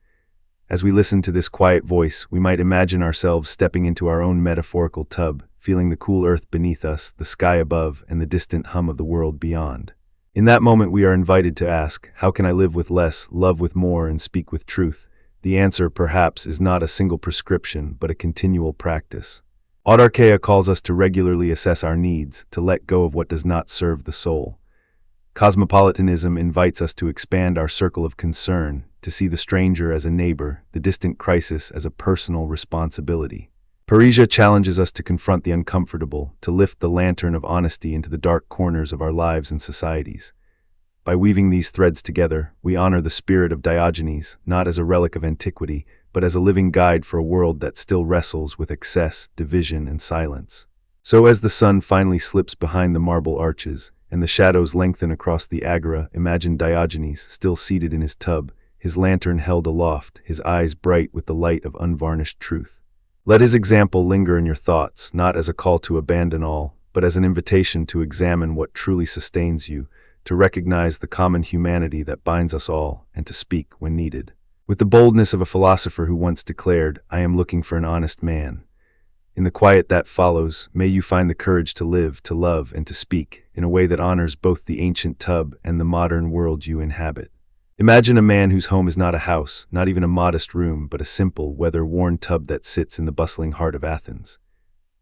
As we listen to this quiet voice, we might imagine ourselves stepping into our own metaphorical tub, feeling the cool earth beneath us, the sky above, and the distant hum of the world beyond. In that moment, we are invited to ask, how can I live with less, love with more, and speak with truth? The answer, perhaps, is not a single prescription, but a continual practice. Autarkia calls us to regularly assess our needs, to let go of what does not serve the soul. Cosmopolitanism invites us to expand our circle of concern, to see the stranger as a neighbor, the distant crisis as a personal responsibility. Parrhesia challenges us to confront the uncomfortable, to lift the lantern of honesty into the dark corners of our lives and societies. By weaving these threads together, we honor the spirit of Diogenes, not as a relic of antiquity, but as a living guide for a world that still wrestles with excess, division, and silence. So as the sun finally slips behind the marble arches, and the shadows lengthen across the agora, imagine Diogenes, still seated in his tub, his lantern held aloft, his eyes bright with the light of unvarnished truth. Let his example linger in your thoughts, not as a call to abandon all, but as an invitation to examine what truly sustains you, to recognize the common humanity that binds us all, and to speak when needed. With the boldness of a philosopher who once declared, "I am looking for an honest man." In the quiet that follows, may you find the courage to live, to love, and to speak in a way that honors both the ancient tub and the modern world you inhabit. Imagine a man whose home is not a house, not even a modest room, but a simple, weather-worn tub that sits in the bustling heart of Athens.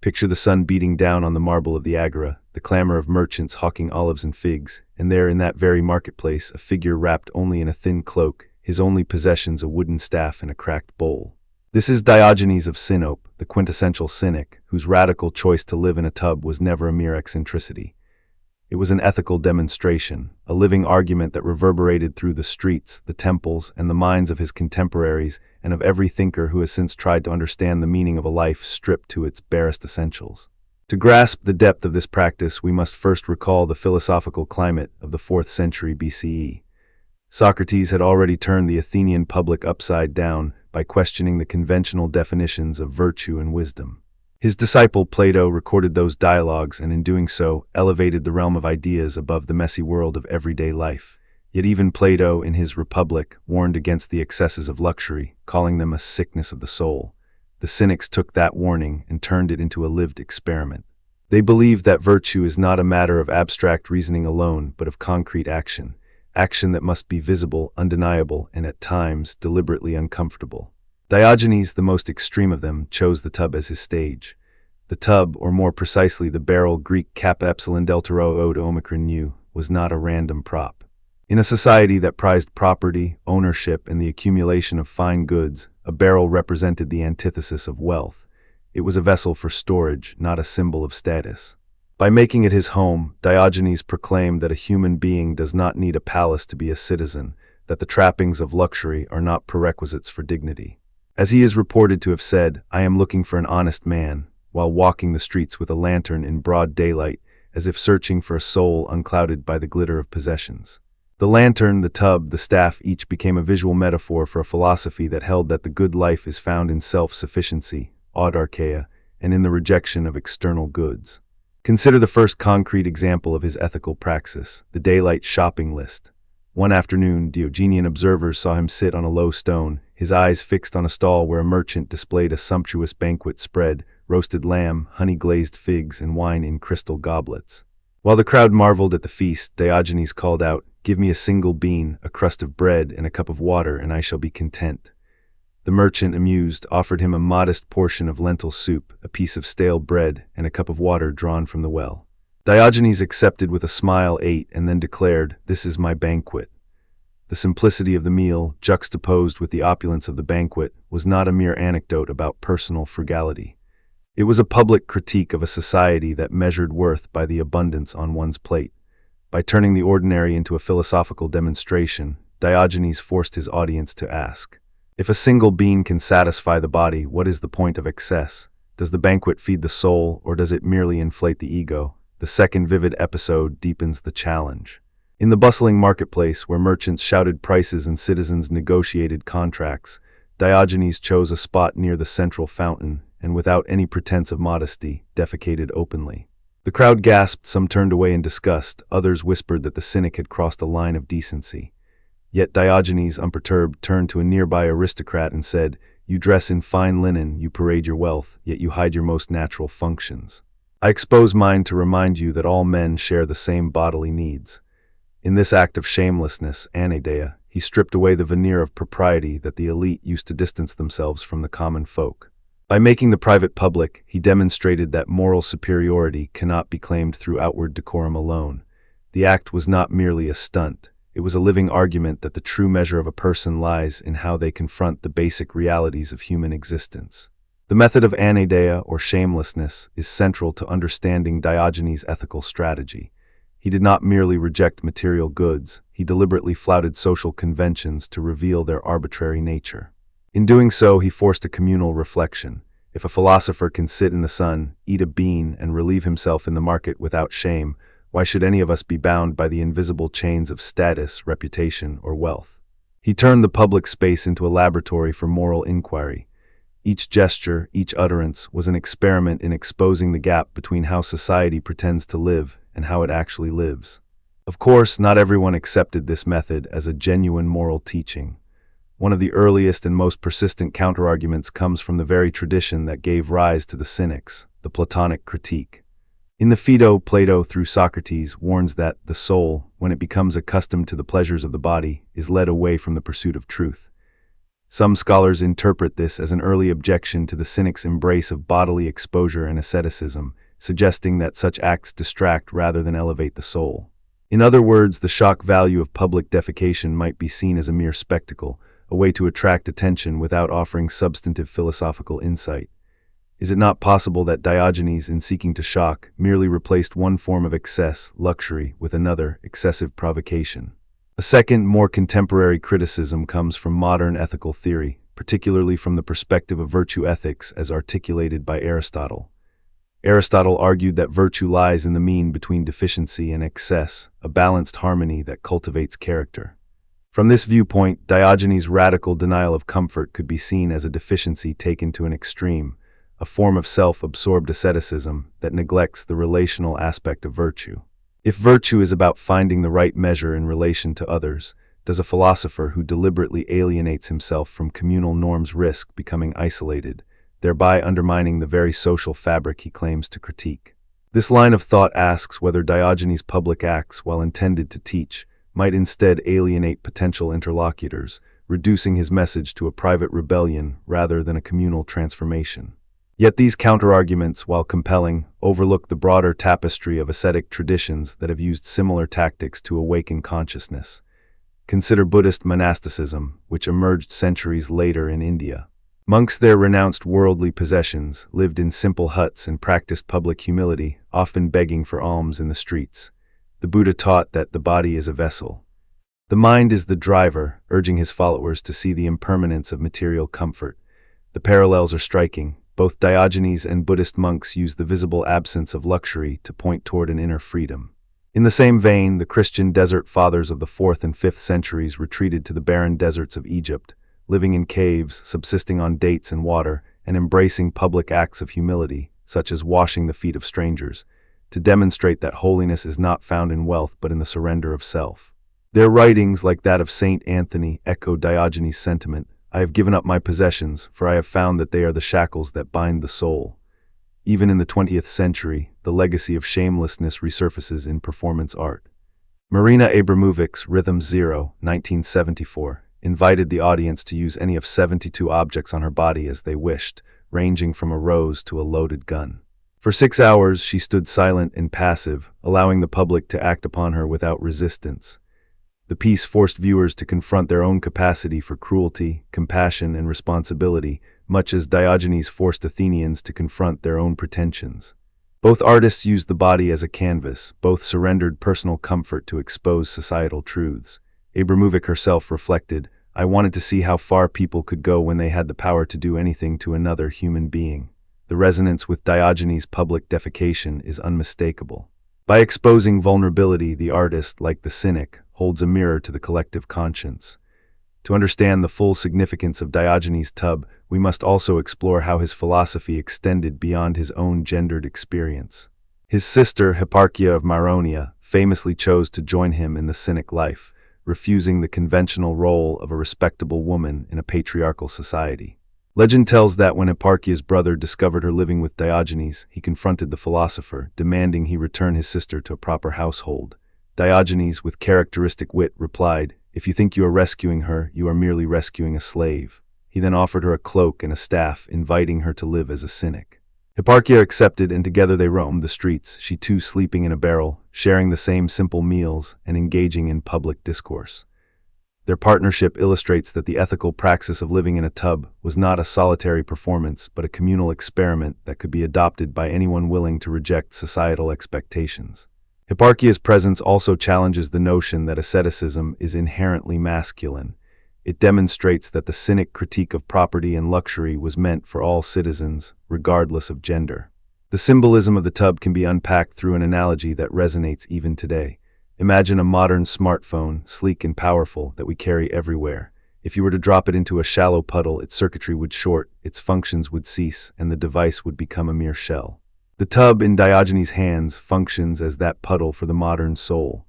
Picture the sun beating down on the marble of the agora, the clamor of merchants hawking olives and figs, and there in that very marketplace a figure wrapped only in a thin cloak, his only possessions a wooden staff and a cracked bowl. This is Diogenes of Sinope, the quintessential cynic, whose radical choice to live in a tub was never a mere eccentricity. It was an ethical demonstration, a living argument that reverberated through the streets, the temples, and the minds of his contemporaries and of every thinker who has since tried to understand the meaning of a life stripped to its barest essentials. To grasp the depth of this practice, we must first recall the philosophical climate of the 4th century BCE. Socrates had already turned the Athenian public upside down by questioning the conventional definitions of virtue and wisdom. His disciple Plato recorded those dialogues and in doing so elevated the realm of ideas above the messy world of everyday life. Yet even Plato, in his Republic, warned against the excesses of luxury, calling them a sickness of the soul. The cynics took that warning and turned it into a lived experiment. They believed that virtue is not a matter of abstract reasoning alone, but of concrete action, action that must be visible, undeniable, and at times deliberately uncomfortable. Diogenes, the most extreme of them, chose the tub as his stage. The tub, or more precisely the barrel Greek kappa epsilon delta rho ode omicron nu, was not a random prop. In a society that prized property, ownership, and the accumulation of fine goods, a barrel represented the antithesis of wealth. It was a vessel for storage, not a symbol of status. By making it his home, Diogenes proclaimed that a human being does not need a palace to be a citizen, that the trappings of luxury are not prerequisites for dignity. As he is reported to have said, "I am looking for an honest man," while walking the streets with a lantern in broad daylight, as if searching for a soul unclouded by the glitter of possessions. The lantern, the tub, the staff each became a visual metaphor for a philosophy that held that the good life is found in self-sufficiency, audarkeia, and in the rejection of external goods. Consider the first concrete example of his ethical praxis, the daylight shopping list. One afternoon, Diogenian observers saw him sit on a low stone, his eyes fixed on a stall where a merchant displayed a sumptuous banquet spread, roasted lamb, honey-glazed figs, and wine in crystal goblets. While the crowd marveled at the feast, Diogenes called out, "Give me a single bean, a crust of bread, and a cup of water, and I shall be content." The merchant, amused, offered him a modest portion of lentil soup, a piece of stale bread, and a cup of water drawn from the well. Diogenes accepted with a smile, ate, and then declared, "This is my banquet." The simplicity of the meal, juxtaposed with the opulence of the banquet, was not a mere anecdote about personal frugality. It was a public critique of a society that measured worth by the abundance on one's plate. By turning the ordinary into a philosophical demonstration, Diogenes forced his audience to ask, if a single bean can satisfy the body, what is the point of excess? Does the banquet feed the soul, or does it merely inflate the ego? The second vivid episode deepens the challenge. In the bustling marketplace, where merchants shouted prices and citizens negotiated contracts, Diogenes chose a spot near the central fountain, and without any pretense of modesty, defecated openly. The crowd gasped, some turned away in disgust, others whispered that the cynic had crossed a line of decency. Yet Diogenes, unperturbed, turned to a nearby aristocrat and said, "You dress in fine linen, you parade your wealth, yet you hide your most natural functions. I expose mine to remind you that all men share the same bodily needs." In this act of shamelessness, anaideia, he stripped away the veneer of propriety that the elite used to distance themselves from the common folk. By making the private public, he demonstrated that moral superiority cannot be claimed through outward decorum alone. The act was not merely a stunt. It was a living argument that the true measure of a person lies in how they confront the basic realities of human existence. The method of anaideia, or shamelessness, is central to understanding Diogenes' ethical strategy. He did not merely reject material goods, he deliberately flouted social conventions to reveal their arbitrary nature. In doing so, he forced a communal reflection. If a philosopher can sit in the sun, eat a bean, and relieve himself in the market without shame, why should any of us be bound by the invisible chains of status, reputation, or wealth? He turned the public space into a laboratory for moral inquiry. Each gesture, each utterance, was an experiment in exposing the gap between how society pretends to live and how it actually lives. Of course, not everyone accepted this method as a genuine moral teaching. One of the earliest and most persistent counterarguments comes from the very tradition that gave rise to the Cynics, the Platonic critique. In the Phaedo, Plato, through Socrates, warns that the soul, when it becomes accustomed to the pleasures of the body, is led away from the pursuit of truth. Some scholars interpret this as an early objection to the Cynics' embrace of bodily exposure and asceticism, suggesting that such acts distract rather than elevate the soul. In other words, the shock value of public defecation might be seen as a mere spectacle, a way to attract attention without offering substantive philosophical insight. Is it not possible that Diogenes, in seeking to shock, merely replaced one form of excess, luxury, with another, excessive provocation? A second, more contemporary criticism comes from modern ethical theory, particularly from the perspective of virtue ethics as articulated by Aristotle. Aristotle argued that virtue lies in the mean between deficiency and excess, a balanced harmony that cultivates character. From this viewpoint, Diogenes' radical denial of comfort could be seen as a deficiency taken to an extreme, a form of self-absorbed asceticism that neglects the relational aspect of virtue. If virtue is about finding the right measure in relation to others, does a philosopher who deliberately alienates himself from communal norms risk becoming isolated, thereby undermining the very social fabric he claims to critique? This line of thought asks whether Diogenes' public acts, while intended to teach, might instead alienate potential interlocutors, reducing his message to a private rebellion rather than a communal transformation. Yet these counterarguments, while compelling, overlook the broader tapestry of ascetic traditions that have used similar tactics to awaken consciousness. Consider Buddhist monasticism, which emerged centuries later in India. Monks there renounced worldly possessions, lived in simple huts, and practiced public humility, often begging for alms in the streets. The Buddha taught that the body is a vessel. The mind is the driver, urging his followers to see the impermanence of material comfort. The parallels are striking. Both Diogenes and Buddhist monks use the visible absence of luxury to point toward an inner freedom. In the same vein, the Christian desert fathers of the 4th and 5th centuries retreated to the barren deserts of Egypt, living in caves, subsisting on dates and water, and embracing public acts of humility, such as washing the feet of strangers, to demonstrate that holiness is not found in wealth but in the surrender of self. Their writings, like that of Saint Anthony, echo Diogenes' sentiment, "I have given up my possessions, for I have found that they are the shackles that bind the soul." Even in the 20th century, the legacy of shamelessness resurfaces in performance art. Marina Abramovic's Rhythm Zero, 1974, invited the audience to use any of 72 objects on her body as they wished, ranging from a rose to a loaded gun. For 6 hours, she stood silent and passive, allowing the public to act upon her without resistance. The piece forced viewers to confront their own capacity for cruelty, compassion, and responsibility, much as Diogenes forced Athenians to confront their own pretensions. Both artists used the body as a canvas, both surrendered personal comfort to expose societal truths. Abramovic herself reflected, "I wanted to see how far people could go when they had the power to do anything to another human being." The resonance with Diogenes' public defecation is unmistakable. By exposing vulnerability, the artist, like the cynic, holds a mirror to the collective conscience. To understand the full significance of Diogenes' tub, we must also explore how his philosophy extended beyond his own gendered experience. His sister, Hipparchia of Myronia, famously chose to join him in the cynic life, refusing the conventional role of a respectable woman in a patriarchal society. Legend tells that when Hipparchia's brother discovered her living with Diogenes, he confronted the philosopher, demanding he return his sister to a proper household. Diogenes, with characteristic wit, replied, "If you think you are rescuing her, you are merely rescuing a slave." He then offered her a cloak and a staff, inviting her to live as a cynic. Hipparchia accepted, and together they roamed the streets, she too sleeping in a barrel, sharing the same simple meals, and engaging in public discourse. Their partnership illustrates that the ethical praxis of living in a tub was not a solitary performance, but a communal experiment that could be adopted by anyone willing to reject societal expectations. Hipparchia's presence also challenges the notion that asceticism is inherently masculine. It demonstrates that the cynic critique of property and luxury was meant for all citizens, regardless of gender. The symbolism of the tub can be unpacked through an analogy that resonates even today. Imagine a modern smartphone, sleek and powerful, that we carry everywhere. If you were to drop it into a shallow puddle, its circuitry would short, its functions would cease, and the device would become a mere shell. The tub in Diogenes' hands functions as that puddle for the modern soul.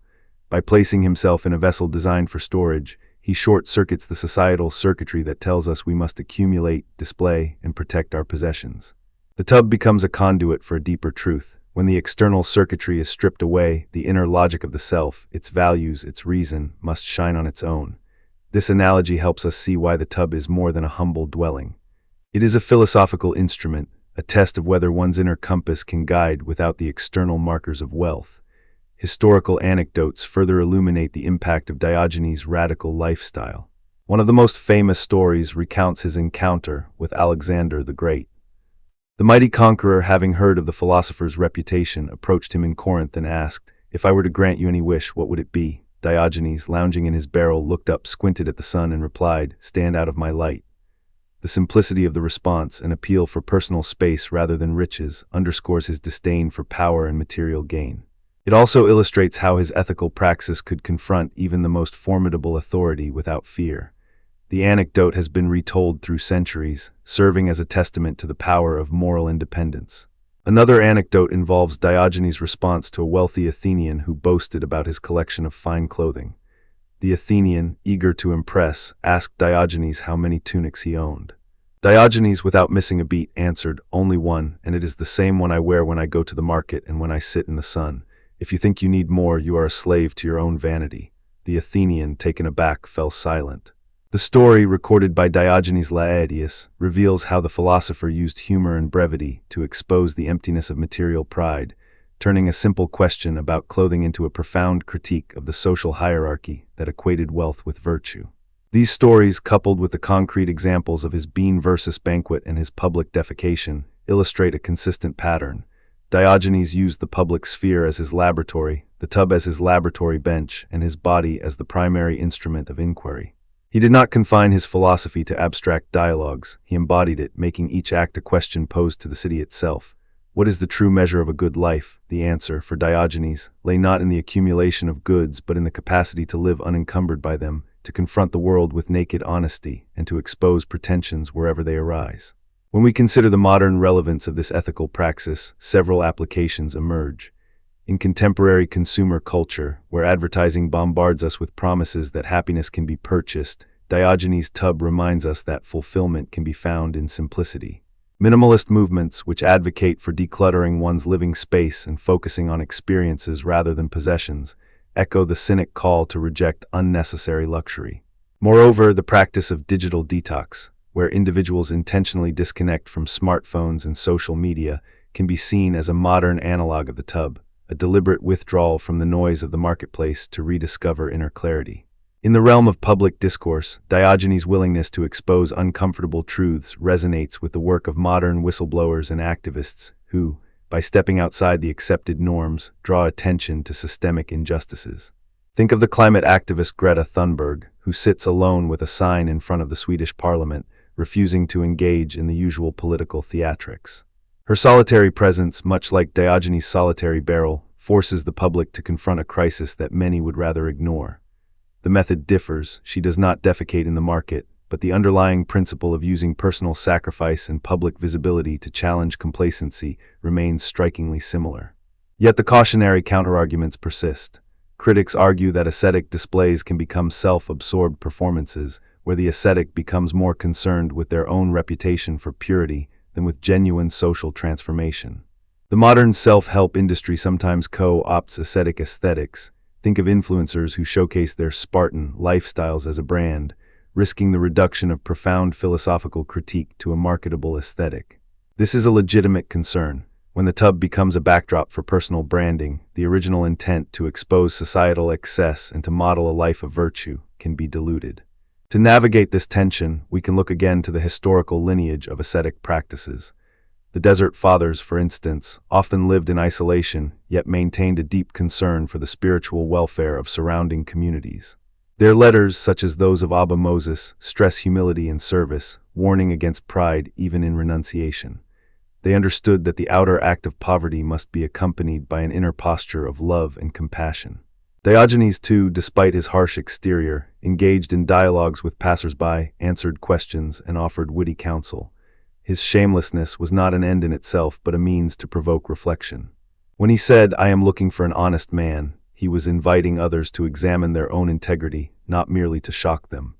By placing himself in a vessel designed for storage, he short-circuits the societal circuitry that tells us we must accumulate, display, and protect our possessions. The tub becomes a conduit for a deeper truth. When the external circuitry is stripped away, the inner logic of the self, its values, its reason, must shine on its own. This analogy helps us see why the tub is more than a humble dwelling. It is a philosophical instrument, a test of whether one's inner compass can guide without the external markers of wealth. Historical anecdotes further illuminate the impact of Diogenes' radical lifestyle. One of the most famous stories recounts his encounter with Alexander the Great. The mighty conqueror, having heard of the philosopher's reputation, approached him in Corinth and asked, "If I were to grant you any wish, what would it be?" Diogenes, lounging in his barrel, looked up, squinted at the sun, and replied, "Stand out of my light." The simplicity of the response, an appeal for personal space rather than riches, underscores his disdain for power and material gain. It also illustrates how his ethical praxis could confront even the most formidable authority without fear. The anecdote has been retold through centuries, serving as a testament to the power of moral independence. Another anecdote involves Diogenes' response to a wealthy Athenian who boasted about his collection of fine clothing. The Athenian, eager to impress, asked Diogenes how many tunics he owned. Diogenes, without missing a beat, answered, "Only one, and it is the same one I wear when I go to the market and when I sit in the sun. If you think you need more, you are a slave to your own vanity." The Athenian, taken aback, fell silent. The story, recorded by Diogenes Laertius, reveals how the philosopher used humor and brevity to expose the emptiness of material pride, turning a simple question about clothing into a profound critique of the social hierarchy that equated wealth with virtue. These stories, coupled with the concrete examples of his bean versus banquet and his public defecation, illustrate a consistent pattern. Diogenes used the public sphere as his laboratory, the tub as his laboratory bench, and his body as the primary instrument of inquiry. He did not confine his philosophy to abstract dialogues. He embodied it, making each act a question posed to the city itself. What is the true measure of a good life? The answer, for Diogenes, lay not in the accumulation of goods, but in the capacity to live unencumbered by them, to confront the world with naked honesty, and to expose pretensions wherever they arise. When we consider the modern relevance of this ethical praxis, several applications emerge. In contemporary consumer culture, where advertising bombards us with promises that happiness can be purchased, Diogenes' tub reminds us that fulfillment can be found in simplicity. Minimalist movements, which advocate for decluttering one's living space and focusing on experiences rather than possessions, echo the Cynic call to reject unnecessary luxury. Moreover, the practice of digital detox, where individuals intentionally disconnect from smartphones and social media, can be seen as a modern analog of the tub, a deliberate withdrawal from the noise of the marketplace to rediscover inner clarity. In the realm of public discourse, Diogenes' willingness to expose uncomfortable truths resonates with the work of modern whistleblowers and activists who, by stepping outside the accepted norms, draw attention to systemic injustices. Think of the climate activist Greta Thunberg, who sits alone with a sign in front of the Swedish parliament, refusing to engage in the usual political theatrics. Her solitary presence, much like Diogenes' solitary barrel, forces the public to confront a crisis that many would rather ignore. The method differs. She does not defecate in the market, but the underlying principle of using personal sacrifice and public visibility to challenge complacency remains strikingly similar. Yet the cautionary counterarguments persist. Critics argue that ascetic displays can become self-absorbed performances, where the ascetic becomes more concerned with their own reputation for purity than with genuine social transformation. The modern self-help industry sometimes co-opts ascetic aesthetics. Think of influencers who showcase their Spartan lifestyles as a brand, risking the reduction of profound philosophical critique to a marketable aesthetic. This is a legitimate concern. When the tub becomes a backdrop for personal branding, the original intent to expose societal excess and to model a life of virtue can be diluted. To navigate this tension, we can look again to the historical lineage of ascetic practices. The Desert Fathers, for instance, often lived in isolation, yet maintained a deep concern for the spiritual welfare of surrounding communities. Their letters, such as those of Abba Moses, stress humility and service, warning against pride even in renunciation. They understood that the outer act of poverty must be accompanied by an inner posture of love and compassion. Diogenes, too, despite his harsh exterior, engaged in dialogues with passers-by, answered questions, and offered witty counsel. His shamelessness was not an end in itself, but a means to provoke reflection. When he said, "I am looking for an honest man," he was inviting others to examine their own integrity, not merely to shock them.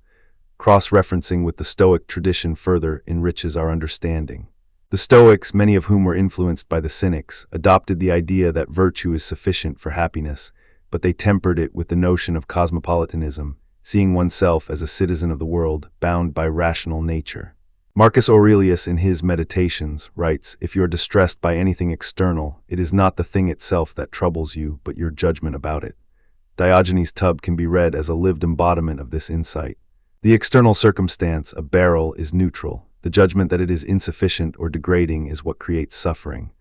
Cross-referencing with the Stoic tradition further enriches our understanding. The Stoics, many of whom were influenced by the Cynics, adopted the idea that virtue is sufficient for happiness, but they tempered it with the notion of cosmopolitanism, seeing oneself as a citizen of the world, bound by rational nature. Marcus Aurelius, in his Meditations, writes, "If you are distressed by anything external, it is not the thing itself that troubles you, but your judgment about it." Diogenes' tub can be read as a lived embodiment of this insight. The external circumstance, a barrel, is neutral. The judgment that it is insufficient or degrading is what creates suffering.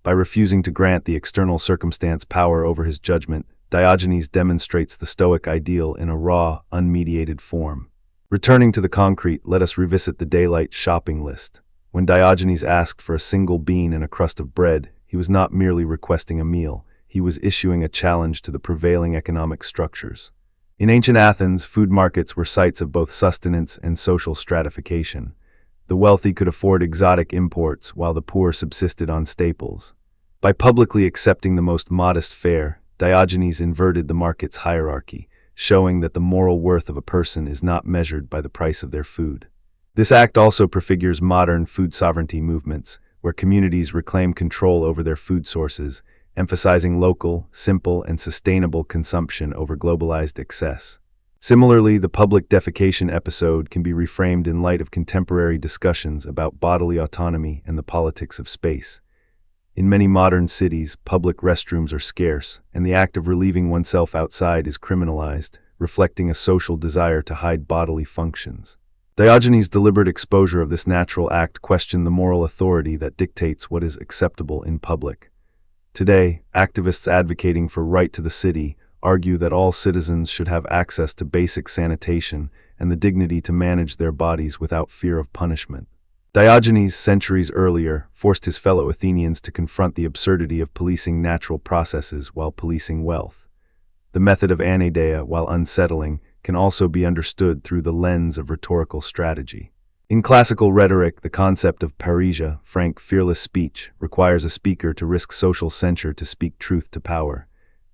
By refusing to grant the external circumstance power over his judgment, Diogenes demonstrates the Stoic ideal in a raw, unmediated form. Returning to the concrete, let us revisit the daylight shopping list. When Diogenes asked for a single bean and a crust of bread, he was not merely requesting a meal, he was issuing a challenge to the prevailing economic structures. In ancient Athens, food markets were sites of both sustenance and social stratification. The wealthy could afford exotic imports, while the poor subsisted on staples. By publicly accepting the most modest fare, Diogenes inverted the market's hierarchy, showing that the moral worth of a person is not measured by the price of their food. This act also prefigures modern food sovereignty movements, where communities reclaim control over their food sources, emphasizing local, simple, and sustainable consumption over globalized excess. Similarly, the public defecation episode can be reframed in light of contemporary discussions about bodily autonomy and the politics of space. In many modern cities, public restrooms are scarce, and the act of relieving oneself outside is criminalized, reflecting a social desire to hide bodily functions. Diogenes' deliberate exposure of this natural act questioned the moral authority that dictates what is acceptable in public. Today, activists advocating for right to the city argue that all citizens should have access to basic sanitation and the dignity to manage their bodies without fear of punishment. Diogenes, centuries earlier, forced his fellow Athenians to confront the absurdity of policing natural processes while policing wealth. The method of anaideia, while unsettling, can also be understood through the lens of rhetorical strategy. In classical rhetoric, the concept of parrhesia, frank, fearless speech, requires a speaker to risk social censure to speak truth to power.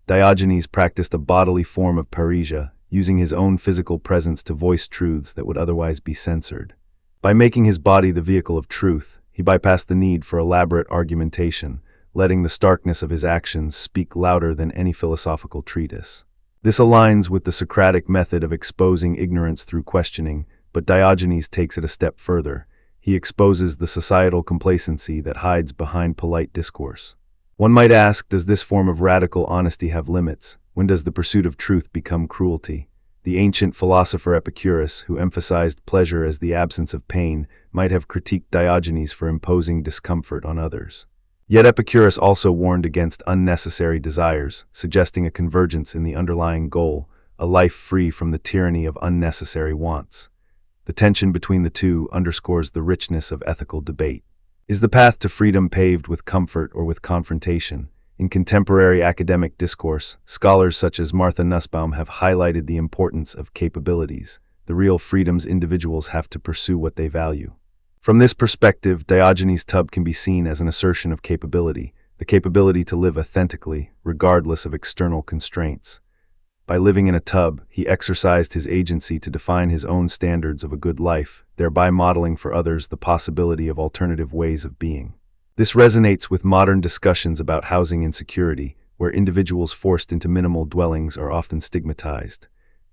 Diogenes practiced a bodily form of parrhesia, using his own physical presence to voice truths that would otherwise be censored. By making his body the vehicle of truth, he bypassed the need for elaborate argumentation, letting the starkness of his actions speak louder than any philosophical treatise. This aligns with the Socratic method of exposing ignorance through questioning, but Diogenes takes it a step further. He exposes the societal complacency that hides behind polite discourse. One might ask, does this form of radical honesty have limits? When does the pursuit of truth become cruelty? The ancient philosopher Epicurus, who emphasized pleasure as the absence of pain, might have critiqued Diogenes for imposing discomfort on others. Yet Epicurus also warned against unnecessary desires, suggesting a convergence in the underlying goal, a life free from the tyranny of unnecessary wants. The tension between the two underscores the richness of ethical debate. Is the path to freedom paved with comfort or with confrontation? In contemporary academic discourse, scholars such as Martha Nussbaum have highlighted the importance of capabilities, the real freedoms individuals have to pursue what they value. From this perspective, Diogenes' tub can be seen as an assertion of capability, the capability to live authentically, regardless of external constraints. By living in a tub, he exercised his agency to define his own standards of a good life, thereby modeling for others the possibility of alternative ways of being. This resonates with modern discussions about housing insecurity, where individuals forced into minimal dwellings are often stigmatized.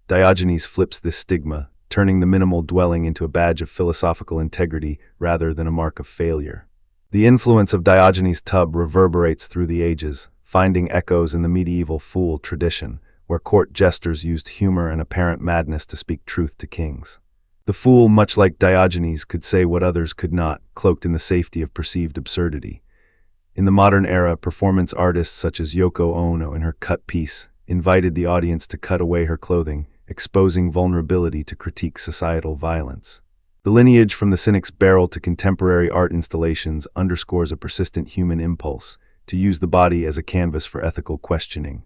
Diogenes flips this stigma, turning the minimal dwelling into a badge of philosophical integrity rather than a mark of failure. The influence of Diogenes' tub reverberates through the ages, finding echoes in the medieval fool tradition, where court jesters used humor and apparent madness to speak truth to kings. The fool, much like Diogenes, could say what others could not, cloaked in the safety of perceived absurdity. In the modern era, performance artists such as Yoko Ono in her cut piece invited the audience to cut away her clothing, exposing vulnerability to critique societal violence. The lineage from the Cynic's barrel to contemporary art installations underscores a persistent human impulse to use the body as a canvas for ethical questioning.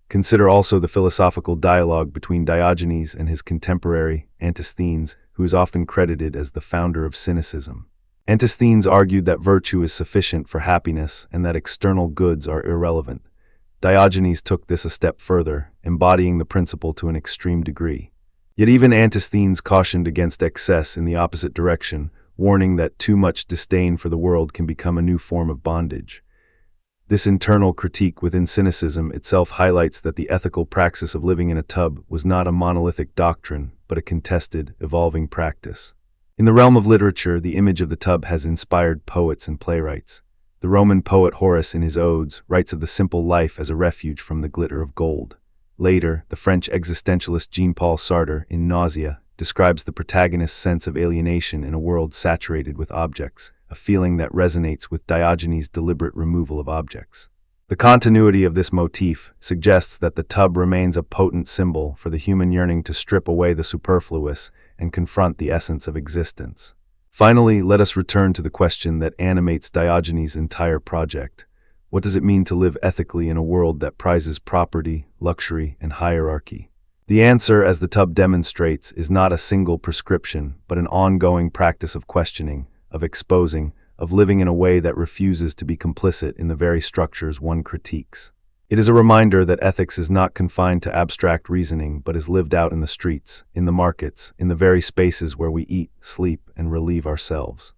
Consider also the philosophical dialogue between Diogenes and his contemporary, Antisthenes, who is often credited as the founder of Cynicism. Antisthenes argued that virtue is sufficient for happiness and that external goods are irrelevant. Diogenes took this a step further, embodying the principle to an extreme degree. Yet even Antisthenes cautioned against excess in the opposite direction, warning that too much disdain for the world can become a new form of bondage. This internal critique within Cynicism itself highlights that the ethical praxis of living in a tub was not a monolithic doctrine, but a contested, evolving practice. In the realm of literature, the image of the tub has inspired poets and playwrights. The Roman poet Horace, in his odes, writes of the simple life as a refuge from the glitter of gold. Later, the French existentialist Jean-Paul Sartre, in Nausea, describes the protagonist's sense of alienation in a world saturated with objects, a feeling that resonates with Diogenes' deliberate removal of objects. The continuity of this motif suggests that the tub remains a potent symbol for the human yearning to strip away the superfluous and confront the essence of existence. Finally, let us return to the question that animates Diogenes' entire project. What does it mean to live ethically in a world that prizes property, luxury, and hierarchy? The answer, as the tub demonstrates, is not a single prescription, but an ongoing practice of questioning, of exposing, of living in a way that refuses to be complicit in the very structures one critiques. It is a reminder that ethics is not confined to abstract reasoning, but is lived out in the streets, in the markets, in the very spaces where we eat, sleep, and relieve ourselves.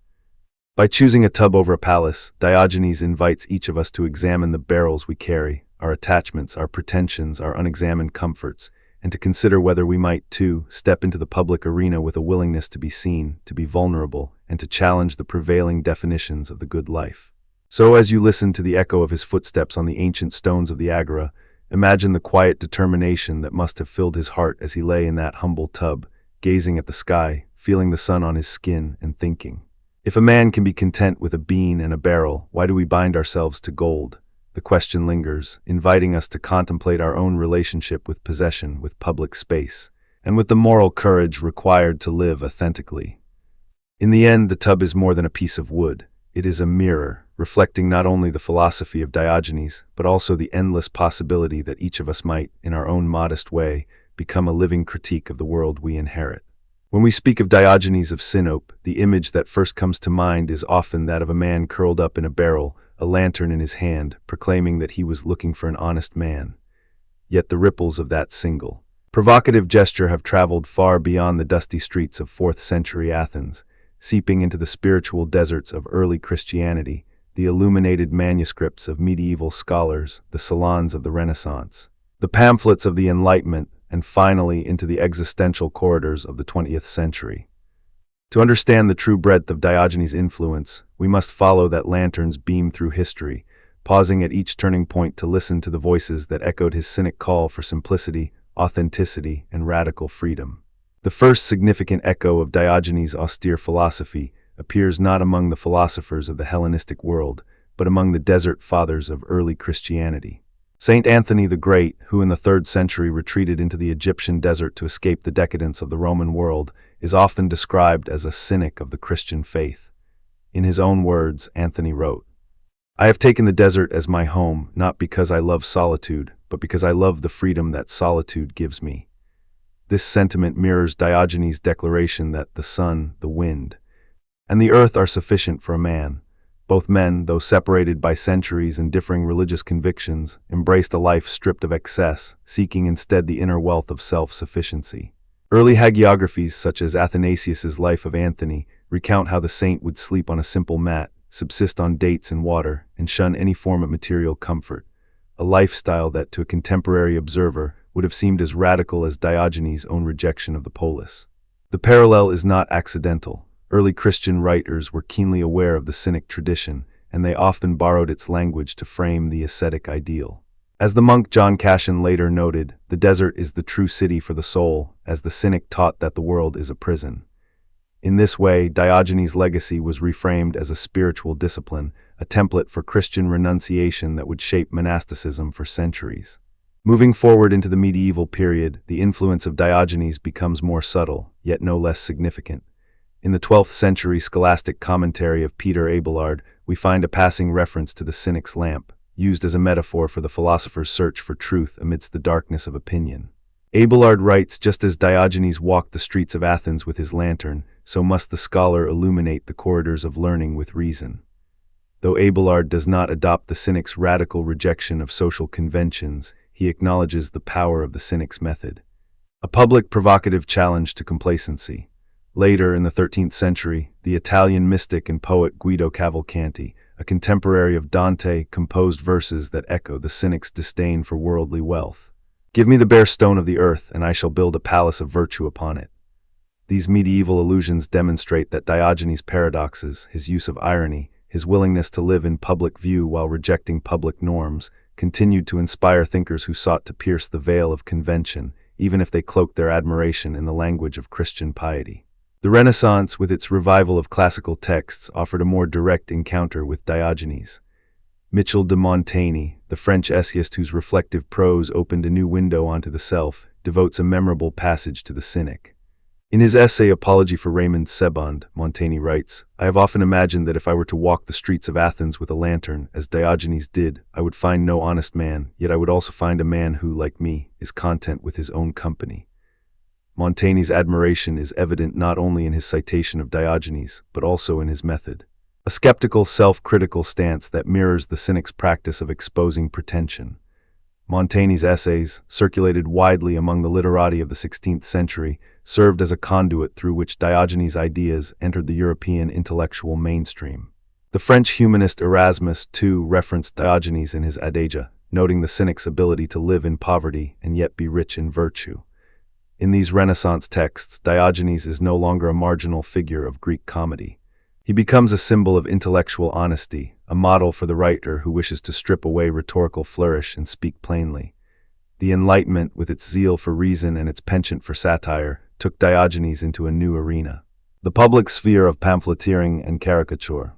By choosing a tub over a palace, Diogenes invites each of us to examine the barrels we carry, our attachments, our pretensions, our unexamined comforts, and to consider whether we might, too, step into the public arena with a willingness to be seen, to be vulnerable, and to challenge the prevailing definitions of the good life. So as you listen to the echo of his footsteps on the ancient stones of the Agora, imagine the quiet determination that must have filled his heart as he lay in that humble tub, gazing at the sky, feeling the sun on his skin, and thinking. If a man can be content with a bean and a barrel, why do we bind ourselves to gold? The question lingers, inviting us to contemplate our own relationship with possession, with public space, and with the moral courage required to live authentically. In the end, the tub is more than a piece of wood. It is a mirror, reflecting not only the philosophy of Diogenes, but also the endless possibility that each of us might, in our own modest way, become a living critique of the world we inherit. When we speak of Diogenes of Sinope, the image that first comes to mind is often that of a man curled up in a barrel, a lantern in his hand, proclaiming that he was looking for an honest man. Yet the ripples of that single, provocative gesture have traveled far beyond the dusty streets of 4th century Athens, seeping into the spiritual deserts of early Christianity, the illuminated manuscripts of medieval scholars, the salons of the Renaissance, the pamphlets of the Enlightenment, and finally into the existential corridors of the 20th century. To understand the true breadth of Diogenes' influence, we must follow that lantern's beam through history, pausing at each turning point to listen to the voices that echoed his cynic call for simplicity, authenticity, and radical freedom. The first significant echo of Diogenes' austere philosophy appears not among the philosophers of the Hellenistic world, but among the desert fathers of early Christianity. Saint Anthony the Great, who in the 3rd century retreated into the Egyptian desert to escape the decadence of the Roman world, is often described as a cynic of the Christian faith. In his own words, Anthony wrote, "I have taken the desert as my home, not because I love solitude, but because I love the freedom that solitude gives me." This sentiment mirrors Diogenes' declaration that the sun, the wind, and the earth are sufficient for a man. Both men, though separated by centuries and differing religious convictions, embraced a life stripped of excess, seeking instead the inner wealth of self-sufficiency. Early hagiographies, such as Athanasius's Life of Anthony, recount how the saint would sleep on a simple mat, subsist on dates and water, and shun any form of material comfort, a lifestyle that, to a contemporary observer, would have seemed as radical as Diogenes' own rejection of the polis. The parallel is not accidental. Early Christian writers were keenly aware of the Cynic tradition, and they often borrowed its language to frame the ascetic ideal. As the monk John Cassian later noted, the desert is the true city for the soul, as the Cynic taught that the world is a prison. In this way, Diogenes' legacy was reframed as a spiritual discipline, a template for Christian renunciation that would shape monasticism for centuries. Moving forward into the medieval period, the influence of Diogenes becomes more subtle, yet no less significant. In the 12th century scholastic commentary of Peter Abelard, we find a passing reference to the cynic's lamp, used as a metaphor for the philosopher's search for truth amidst the darkness of opinion. Abelard writes, "Just as Diogenes walked the streets of Athens with his lantern, so must the scholar illuminate the corridors of learning with reason." Though Abelard does not adopt the Cynic's radical rejection of social conventions, he acknowledges the power of the Cynic's method. A public provocative challenge to complacency. Later, in the 13th century, the Italian mystic and poet Guido Cavalcanti, a contemporary of Dante, composed verses that echo the Cynic's disdain for worldly wealth. "Give me the bare stone of the earth, and I shall build a palace of virtue upon it." These medieval allusions demonstrate that Diogenes' paradoxes, his use of irony, his willingness to live in public view while rejecting public norms, continued to inspire thinkers who sought to pierce the veil of convention, even if they cloaked their admiration in the language of Christian piety. The Renaissance, with its revival of classical texts, offered a more direct encounter with Diogenes. Michel de Montaigne, the French essayist whose reflective prose opened a new window onto the self, devotes a memorable passage to the Cynic. In his essay Apology for Raymond Sebond, Montaigne writes, "I have often imagined that if I were to walk the streets of Athens with a lantern, as Diogenes did, I would find no honest man, yet I would also find a man who, like me, is content with his own company." Montaigne's admiration is evident not only in his citation of Diogenes, but also in his method. A skeptical, self-critical stance that mirrors the Cynic's practice of exposing pretension. Montaigne's essays, circulated widely among the literati of the 16th century, served as a conduit through which Diogenes' ideas entered the European intellectual mainstream. The French humanist Erasmus, too, referenced Diogenes in his Adagia, noting the Cynic's ability to live in poverty and yet be rich in virtue. In these Renaissance texts, Diogenes is no longer a marginal figure of Greek comedy. He becomes a symbol of intellectual honesty, a model for the writer who wishes to strip away rhetorical flourish and speak plainly. The Enlightenment, with its zeal for reason and its penchant for satire, took Diogenes into a new arena. The public sphere of pamphleteering and caricature.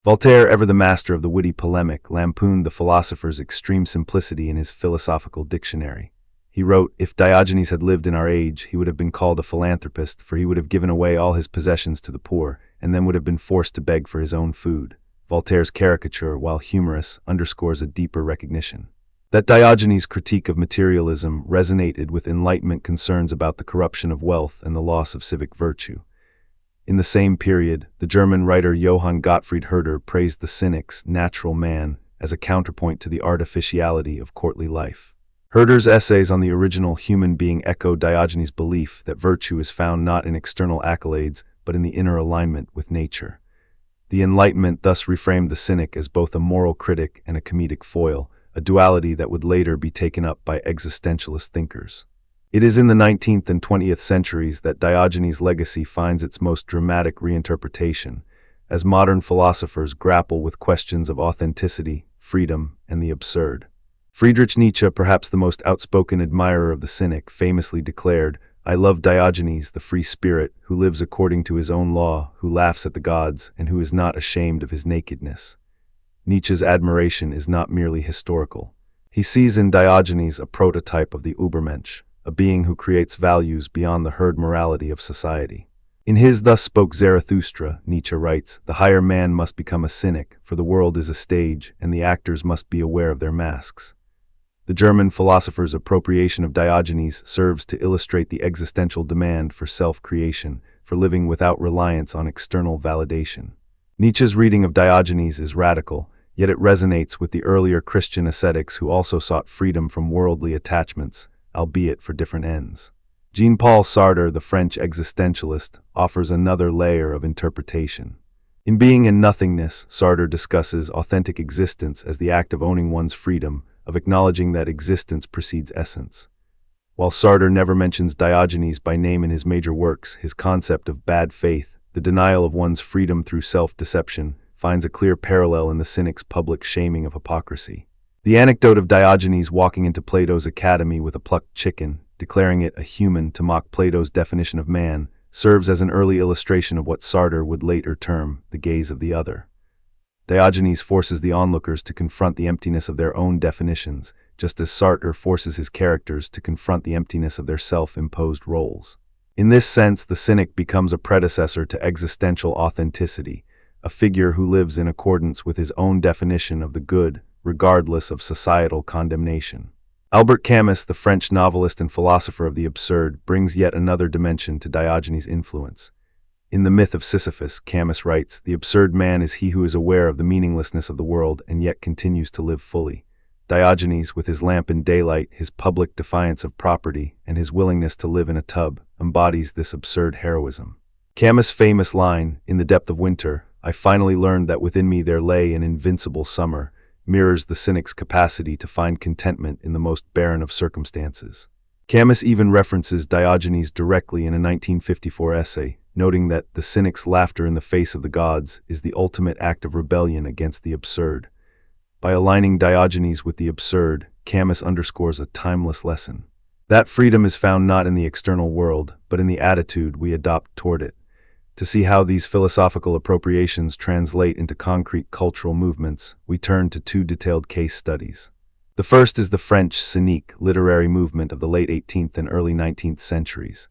Voltaire, ever the master of the witty polemic, lampooned the philosopher's extreme simplicity in his philosophical dictionary. He wrote, "If Diogenes had lived in our age, he would have been called a philanthropist, for he would have given away all his possessions to the poor, and then would have been forced to beg for his own food." Voltaire's caricature, while humorous, underscores a deeper recognition that Diogenes' critique of materialism resonated with Enlightenment concerns about the corruption of wealth and the loss of civic virtue. In the same period, the German writer Johann Gottfried Herder praised the Cynic's natural man as a counterpoint to the artificiality of courtly life. Herder's essays on the original human being echo Diogenes' belief that virtue is found not in external accolades, but in the inner alignment with nature. The Enlightenment thus reframed the Cynic as both a moral critic and a comedic foil, a duality that would later be taken up by existentialist thinkers. It is in the 19th and 20th centuries that Diogenes' legacy finds its most dramatic reinterpretation, as modern philosophers grapple with questions of authenticity, freedom, and the absurd. Friedrich Nietzsche, perhaps the most outspoken admirer of the Cynic, famously declared, "I love Diogenes, the free spirit, who lives according to his own law, who laughs at the gods, and who is not ashamed of his nakedness." Nietzsche's admiration is not merely historical. He sees in Diogenes a prototype of the Übermensch, a being who creates values beyond the herd morality of society. In his Thus Spoke Zarathustra, Nietzsche writes, "The higher man must become a cynic, for the world is a stage, and the actors must be aware of their masks." The German philosopher's appropriation of Diogenes serves to illustrate the existential demand for self-creation, for living without reliance on external validation. Nietzsche's reading of Diogenes is radical, yet it resonates with the earlier Christian ascetics who also sought freedom from worldly attachments, albeit for different ends. Jean-Paul Sartre, the French existentialist, offers another layer of interpretation. In Being and Nothingness, Sartre discusses authentic existence as the act of owning one's freedom, of acknowledging that existence precedes essence. While Sartre never mentions Diogenes by name in his major works, his concept of bad faith, the denial of one's freedom through self-deception, finds a clear parallel in the Cynic's public shaming of hypocrisy. The anecdote of Diogenes walking into Plato's academy with a plucked chicken, declaring it a human to mock Plato's definition of man, serves as an early illustration of what Sartre would later term the gaze of the other. Diogenes forces the onlookers to confront the emptiness of their own definitions, just as Sartre forces his characters to confront the emptiness of their self-imposed roles. In this sense, the Cynic becomes a predecessor to existential authenticity, a figure who lives in accordance with his own definition of the good, regardless of societal condemnation. Albert Camus, the French novelist and philosopher of the absurd, brings yet another dimension to Diogenes' influence. In the myth of Sisyphus, Camus writes, "The absurd man is he who is aware of the meaninglessness of the world and yet continues to live fully." Diogenes, with his lamp in daylight, his public defiance of property, and his willingness to live in a tub, embodies this absurd heroism. Camus' famous line, "In the depth of winter, I finally learned that within me there lay an invincible summer," mirrors the cynic's capacity to find contentment in the most barren of circumstances. Camus even references Diogenes directly in a 1954 essay, noting that the cynic's laughter in the face of the gods is the ultimate act of rebellion against the absurd. By aligning Diogenes with the absurd, Camus underscores a timeless lesson. That freedom is found not in the external world, but in the attitude we adopt toward it. To see how these philosophical appropriations translate into concrete cultural movements, we turn to two detailed case studies. The first is the French Cynique literary movement of the late 18th and early 19th centuries.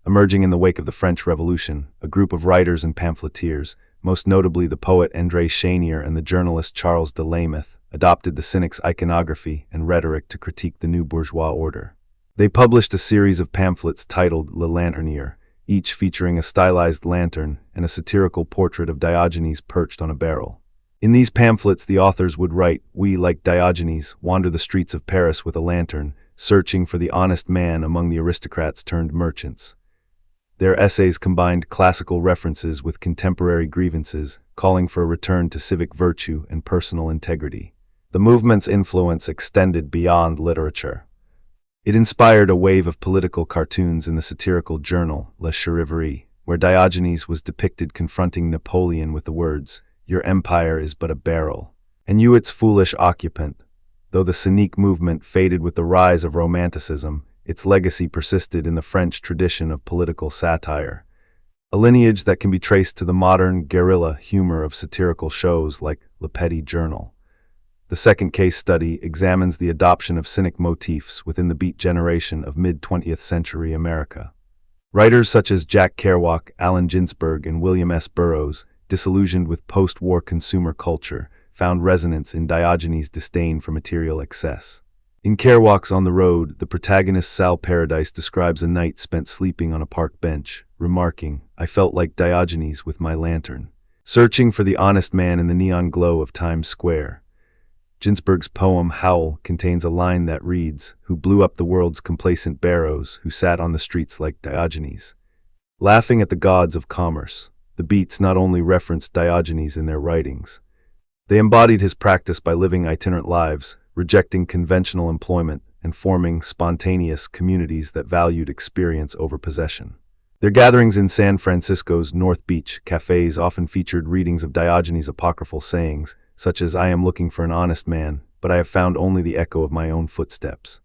Emerging in the wake of the French Revolution, a group of writers and pamphleteers, most notably the poet André Chénier and the journalist Charles de Lameth, adopted the cynic's iconography and rhetoric to critique the new bourgeois order. They published a series of pamphlets titled Le Lanternnier, each featuring a stylized lantern and a satirical portrait of Diogenes perched on a barrel. In these pamphlets, the authors would write, "We, like Diogenes, wander the streets of Paris with a lantern, searching for the honest man among the aristocrats turned merchants." Their essays combined classical references with contemporary grievances, calling for a return to civic virtue and personal integrity. The movement's influence extended beyond literature. It inspired a wave of political cartoons in the satirical journal La Charivari, where Diogenes was depicted confronting Napoleon with the words, "Your empire is but a barrel, and you its foolish occupant." Though the Cynique movement faded with the rise of Romanticism, its legacy persisted in the French tradition of political satire, a lineage that can be traced to the modern guerrilla humor of satirical shows like Le Petit Journal. The second case study examines the adoption of cynic motifs within the Beat generation of mid-20th century America. Writers such as Jack Kerouac, Allen Ginsberg, and William S. Burroughs, disillusioned with post-war consumer culture, found resonance in Diogenes' disdain for material excess. In Kerouac's On the Road, the protagonist Sal Paradise describes a night spent sleeping on a park bench, remarking, "I felt like Diogenes with my lantern, searching for the honest man in the neon glow of Times Square." Ginsberg's poem Howl contains a line that reads, "Who blew up the world's complacent barrows, who sat on the streets like Diogenes." Laughing at the gods of commerce, the Beats not only referenced Diogenes in their writings, they embodied his practice by living itinerant lives, rejecting conventional employment, and forming spontaneous communities that valued experience over possession. Their gatherings in San Francisco's North Beach cafes often featured readings of Diogenes' apocryphal sayings, such as, "I am looking for an honest man, but I have found only the echo of my own footsteps."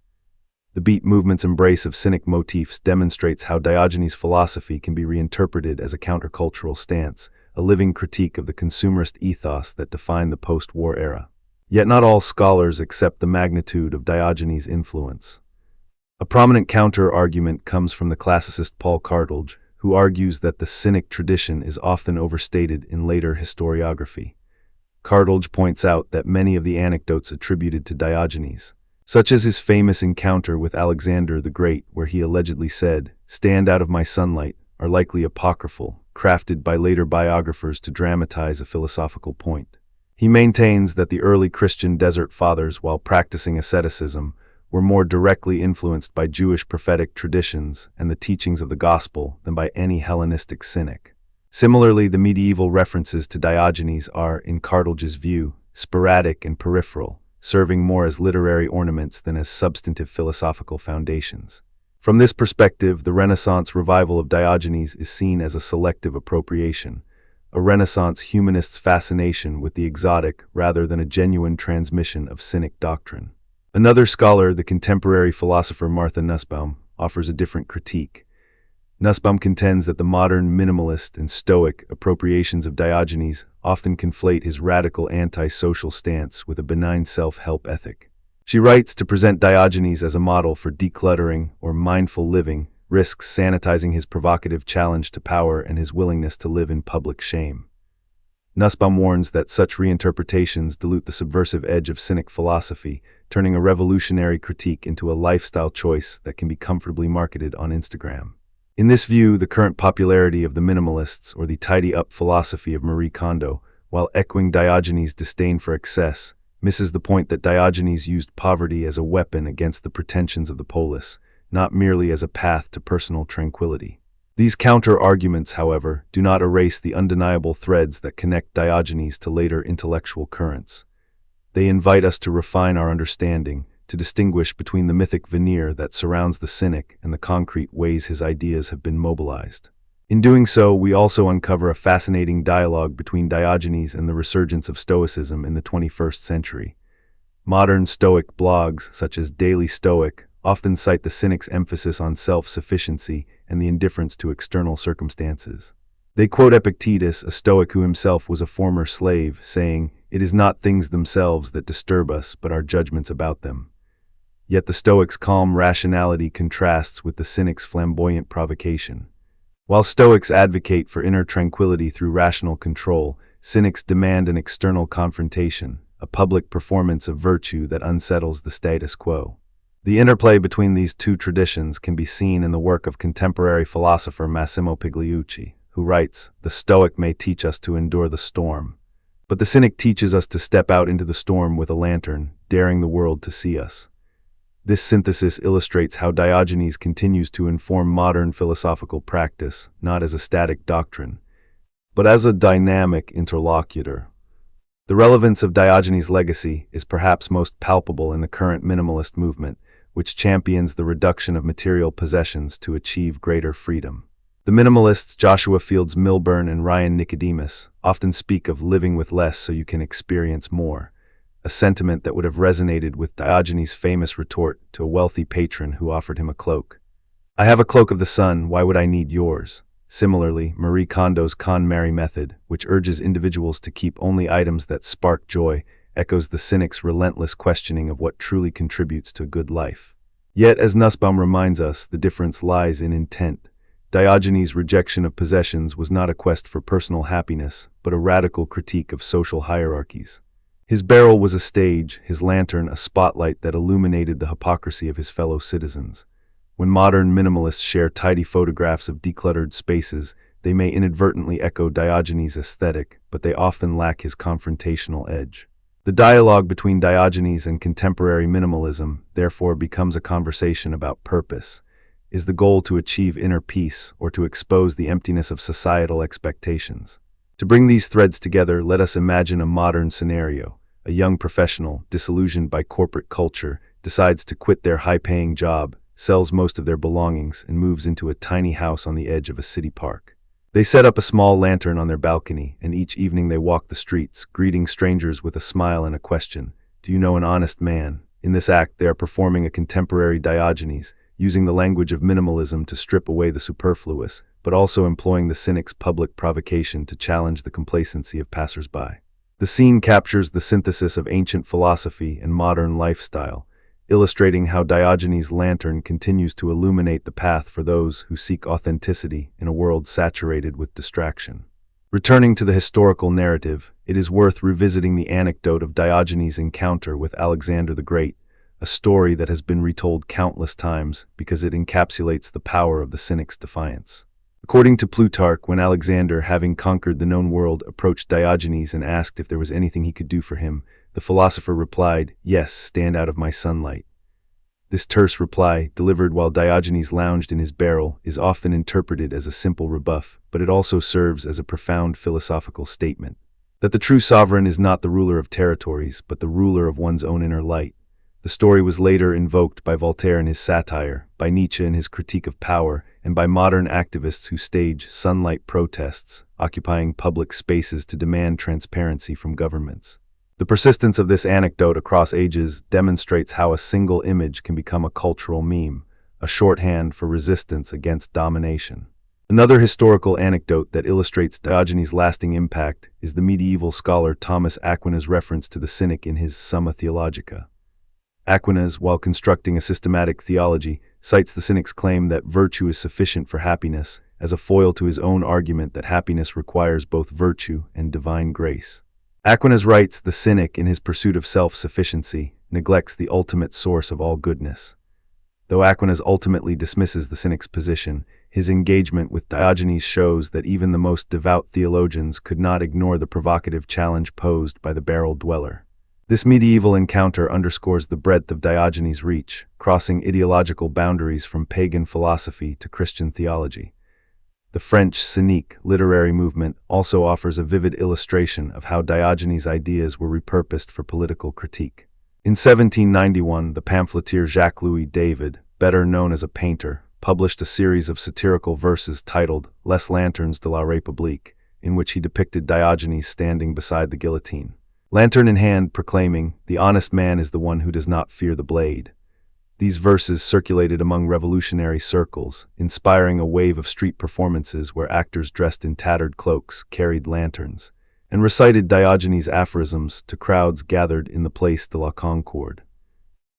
The Beat movement's embrace of cynic motifs demonstrates how Diogenes' philosophy can be reinterpreted as a countercultural stance, a living critique of the consumerist ethos that defined the post-war era. Yet not all scholars accept the magnitude of Diogenes' influence. A prominent counter-argument comes from the classicist Paul Cartledge, who argues that the cynic tradition is often overstated in later historiography. Cartledge points out that many of the anecdotes attributed to Diogenes, such as his famous encounter with Alexander the Great where he allegedly said, "Stand out of my sunlight," are likely apocryphal, crafted by later biographers to dramatize a philosophical point. He maintains that the early Christian desert fathers, while practicing asceticism, were more directly influenced by Jewish prophetic traditions and the teachings of the gospel than by any Hellenistic cynic. Similarly, the medieval references to Diogenes are, in Cartledge's view, sporadic and peripheral, serving more as literary ornaments than as substantive philosophical foundations. From this perspective, the Renaissance revival of Diogenes is seen as a selective appropriation, a Renaissance humanist's fascination with the exotic rather than a genuine transmission of cynic doctrine. Another scholar, the contemporary philosopher Martha Nussbaum, offers a different critique. Nussbaum contends that the modern minimalist and stoic appropriations of Diogenes often conflate his radical anti-social stance with a benign self-help ethic. She writes, to present Diogenes as a model for decluttering or mindful living risks sanitizing his provocative challenge to power and his willingness to live in public shame. Nussbaum warns that such reinterpretations dilute the subversive edge of cynic philosophy, turning a revolutionary critique into a lifestyle choice that can be comfortably marketed on Instagram. In this view, the current popularity of the minimalists, or the tidy-up philosophy of Marie Kondo, while echoing Diogenes' disdain for excess, misses the point that Diogenes used poverty as a weapon against the pretensions of the polis, not merely as a path to personal tranquility. These counter-arguments, however, do not erase the undeniable threads that connect Diogenes to later intellectual currents. They invite us to refine our understanding, to distinguish between the mythic veneer that surrounds the cynic and the concrete ways his ideas have been mobilized. In doing so, we also uncover a fascinating dialogue between Diogenes and the resurgence of Stoicism in the 21st century. Modern Stoic blogs, such as Daily Stoic, often cite the cynic's emphasis on self-sufficiency and the indifference to external circumstances. They quote Epictetus, a Stoic who himself was a former slave, saying, "It is not things themselves that disturb us, but our judgments about them." Yet the Stoic's calm rationality contrasts with the cynic's flamboyant provocation. While Stoics advocate for inner tranquility through rational control, cynics demand an external confrontation, a public performance of virtue that unsettles the status quo. The interplay between these two traditions can be seen in the work of contemporary philosopher Massimo Pigliucci, who writes, "The Stoic may teach us to endure the storm, but the cynic teaches us to step out into the storm with a lantern, daring the world to see us." This synthesis illustrates how Diogenes continues to inform modern philosophical practice, not as a static doctrine, but as a dynamic interlocutor. The relevance of Diogenes' legacy is perhaps most palpable in the current minimalist movement, which champions the reduction of material possessions to achieve greater freedom. The minimalists Joshua Fields Milburn and Ryan Nicodemus often speak of living with less so you can experience more, a sentiment that would have resonated with Diogenes' famous retort to a wealthy patron who offered him a cloak. "I have a cloak of the sun, why would I need yours?" Similarly, Marie Kondo's KonMari method, which urges individuals to keep only items that spark joy, echoes the cynic's relentless questioning of what truly contributes to a good life. Yet, as Nussbaum reminds us, the difference lies in intent. Diogenes' rejection of possessions was not a quest for personal happiness, but a radical critique of social hierarchies. His barrel was a stage, his lantern a spotlight that illuminated the hypocrisy of his fellow citizens. When modern minimalists share tidy photographs of decluttered spaces, they may inadvertently echo Diogenes' aesthetic, but they often lack his confrontational edge. The dialogue between Diogenes and contemporary minimalism, therefore, becomes a conversation about purpose. Is the goal to achieve inner peace, or to expose the emptiness of societal expectations? To bring these threads together, let us imagine a modern scenario. A young professional, disillusioned by corporate culture, decides to quit their high-paying job, sells most of their belongings, and moves into a tiny house on the edge of a city park. They set up a small lantern on their balcony, and each evening they walk the streets, greeting strangers with a smile and a question. "Do you know an honest man?" In this act, they are performing a contemporary Diogenes, using the language of minimalism to strip away the superfluous, but also employing the cynic's public provocation to challenge the complacency of passers-by. The scene captures the synthesis of ancient philosophy and modern lifestyle, illustrating how Diogenes' lantern continues to illuminate the path for those who seek authenticity in a world saturated with distraction. Returning to the historical narrative, it is worth revisiting the anecdote of Diogenes' encounter with Alexander the Great, a story that has been retold countless times because it encapsulates the power of the cynic's defiance. According to Plutarch, when Alexander, having conquered the known world, approached Diogenes and asked if there was anything he could do for him, the philosopher replied, "Yes, stand out of my sunlight." This terse reply, delivered while Diogenes lounged in his barrel, is often interpreted as a simple rebuff, but it also serves as a profound philosophical statement. That the true sovereign is not the ruler of territories, but the ruler of one's own inner light. The story was later invoked by Voltaire in his satire, by Nietzsche in his critique of power, and by modern activists who stage sunlight protests, occupying public spaces to demand transparency from governments. The persistence of this anecdote across ages demonstrates how a single image can become a cultural meme, a shorthand for resistance against domination. Another historical anecdote that illustrates Diogenes' lasting impact is the medieval scholar Thomas Aquinas' reference to the cynic in his Summa Theologica. Aquinas, while constructing a systematic theology, cites the cynic's claim that virtue is sufficient for happiness as a foil to his own argument that happiness requires both virtue and divine grace. Aquinas writes, "The cynic, in his pursuit of self-sufficiency, neglects the ultimate source of all goodness." Though Aquinas ultimately dismisses the cynic's position, His engagement with Diogenes shows that even the most devout theologians could not ignore the provocative challenge posed by the barrel dweller. This medieval encounter underscores the breadth of Diogenes' reach, crossing ideological boundaries from pagan philosophy to Christian theology. The French Cynique literary movement also offers a vivid illustration of how Diogenes' ideas were repurposed for political critique. In 1791, the pamphleteer Jacques-Louis David, better known as a painter, published a series of satirical verses titled Les Lanternes de la République, in which he depicted Diogenes standing beside the guillotine, lantern in hand, proclaiming, "The honest man is the one who does not fear the blade." These verses circulated among revolutionary circles, inspiring a wave of street performances where actors dressed in tattered cloaks carried lanterns and recited Diogenes' aphorisms to crowds gathered in the Place de la Concorde.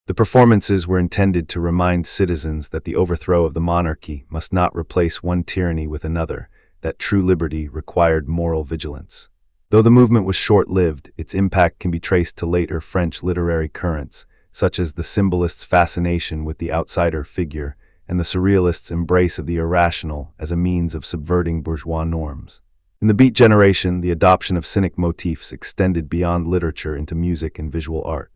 The performances were intended to remind citizens that the overthrow of the monarchy must not replace one tyranny with another, that true liberty required moral vigilance. Though the movement was short-lived, its impact can be traced to later French literary currents, such as the symbolists' fascination with the outsider figure and the surrealists' embrace of the irrational as a means of subverting bourgeois norms. In the Beat generation, the adoption of cynic motifs extended beyond literature into music and visual art.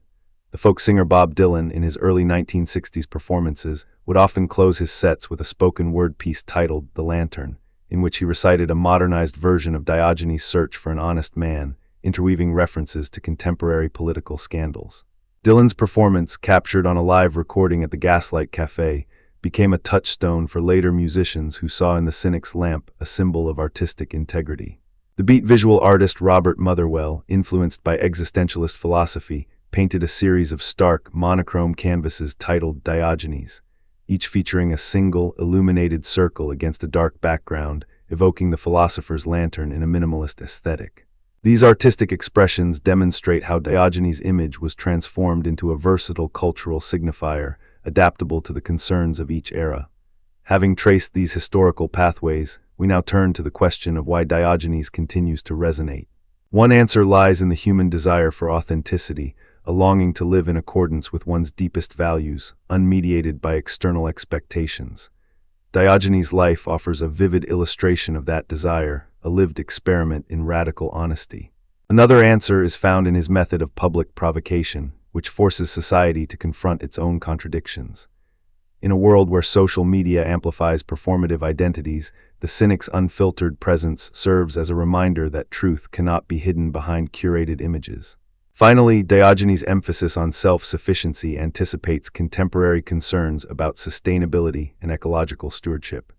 The folk singer Bob Dylan, in his early 1960s performances, would often close his sets with a spoken word piece titled The Lantern, in which he recited a modernized version of Diogenes' search for an honest man, interweaving references to contemporary political scandals. Dylan's performance, captured on a live recording at the Gaslight Café, became a touchstone for later musicians who saw in the cynic's lamp a symbol of artistic integrity. The Beat visual artist Robert Motherwell, influenced by existentialist philosophy, painted a series of stark, monochrome canvases titled Diogenes, each featuring a single, illuminated circle against a dark background, evoking the philosopher's lantern in a minimalist aesthetic. These artistic expressions demonstrate how Diogenes' image was transformed into a versatile cultural signifier, adaptable to the concerns of each era. Having traced these historical pathways, we now turn to the question of why Diogenes continues to resonate. One answer lies in the human desire for authenticity, a longing to live in accordance with one's deepest values, unmediated by external expectations. Diogenes' life offers a vivid illustration of that desire, a lived experiment in radical honesty. Another answer is found in his method of public provocation, which forces society to confront its own contradictions. In a world where social media amplifies performative identities, the cynic's unfiltered presence serves as a reminder that truth cannot be hidden behind curated images. Finally, Diogenes' emphasis on self-sufficiency anticipates contemporary concerns about sustainability and ecological stewardship.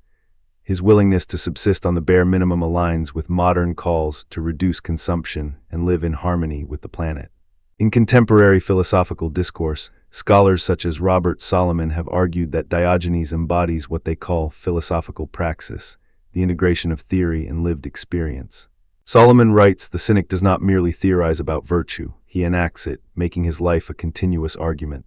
His willingness to subsist on the bare minimum aligns with modern calls to reduce consumption and live in harmony with the planet. In contemporary philosophical discourse, scholars such as Robert Solomon have argued that Diogenes embodies what they call philosophical praxis, the integration of theory and lived experience. Solomon writes, "The cynic does not merely theorize about virtue, he enacts it, making his life a continuous argument."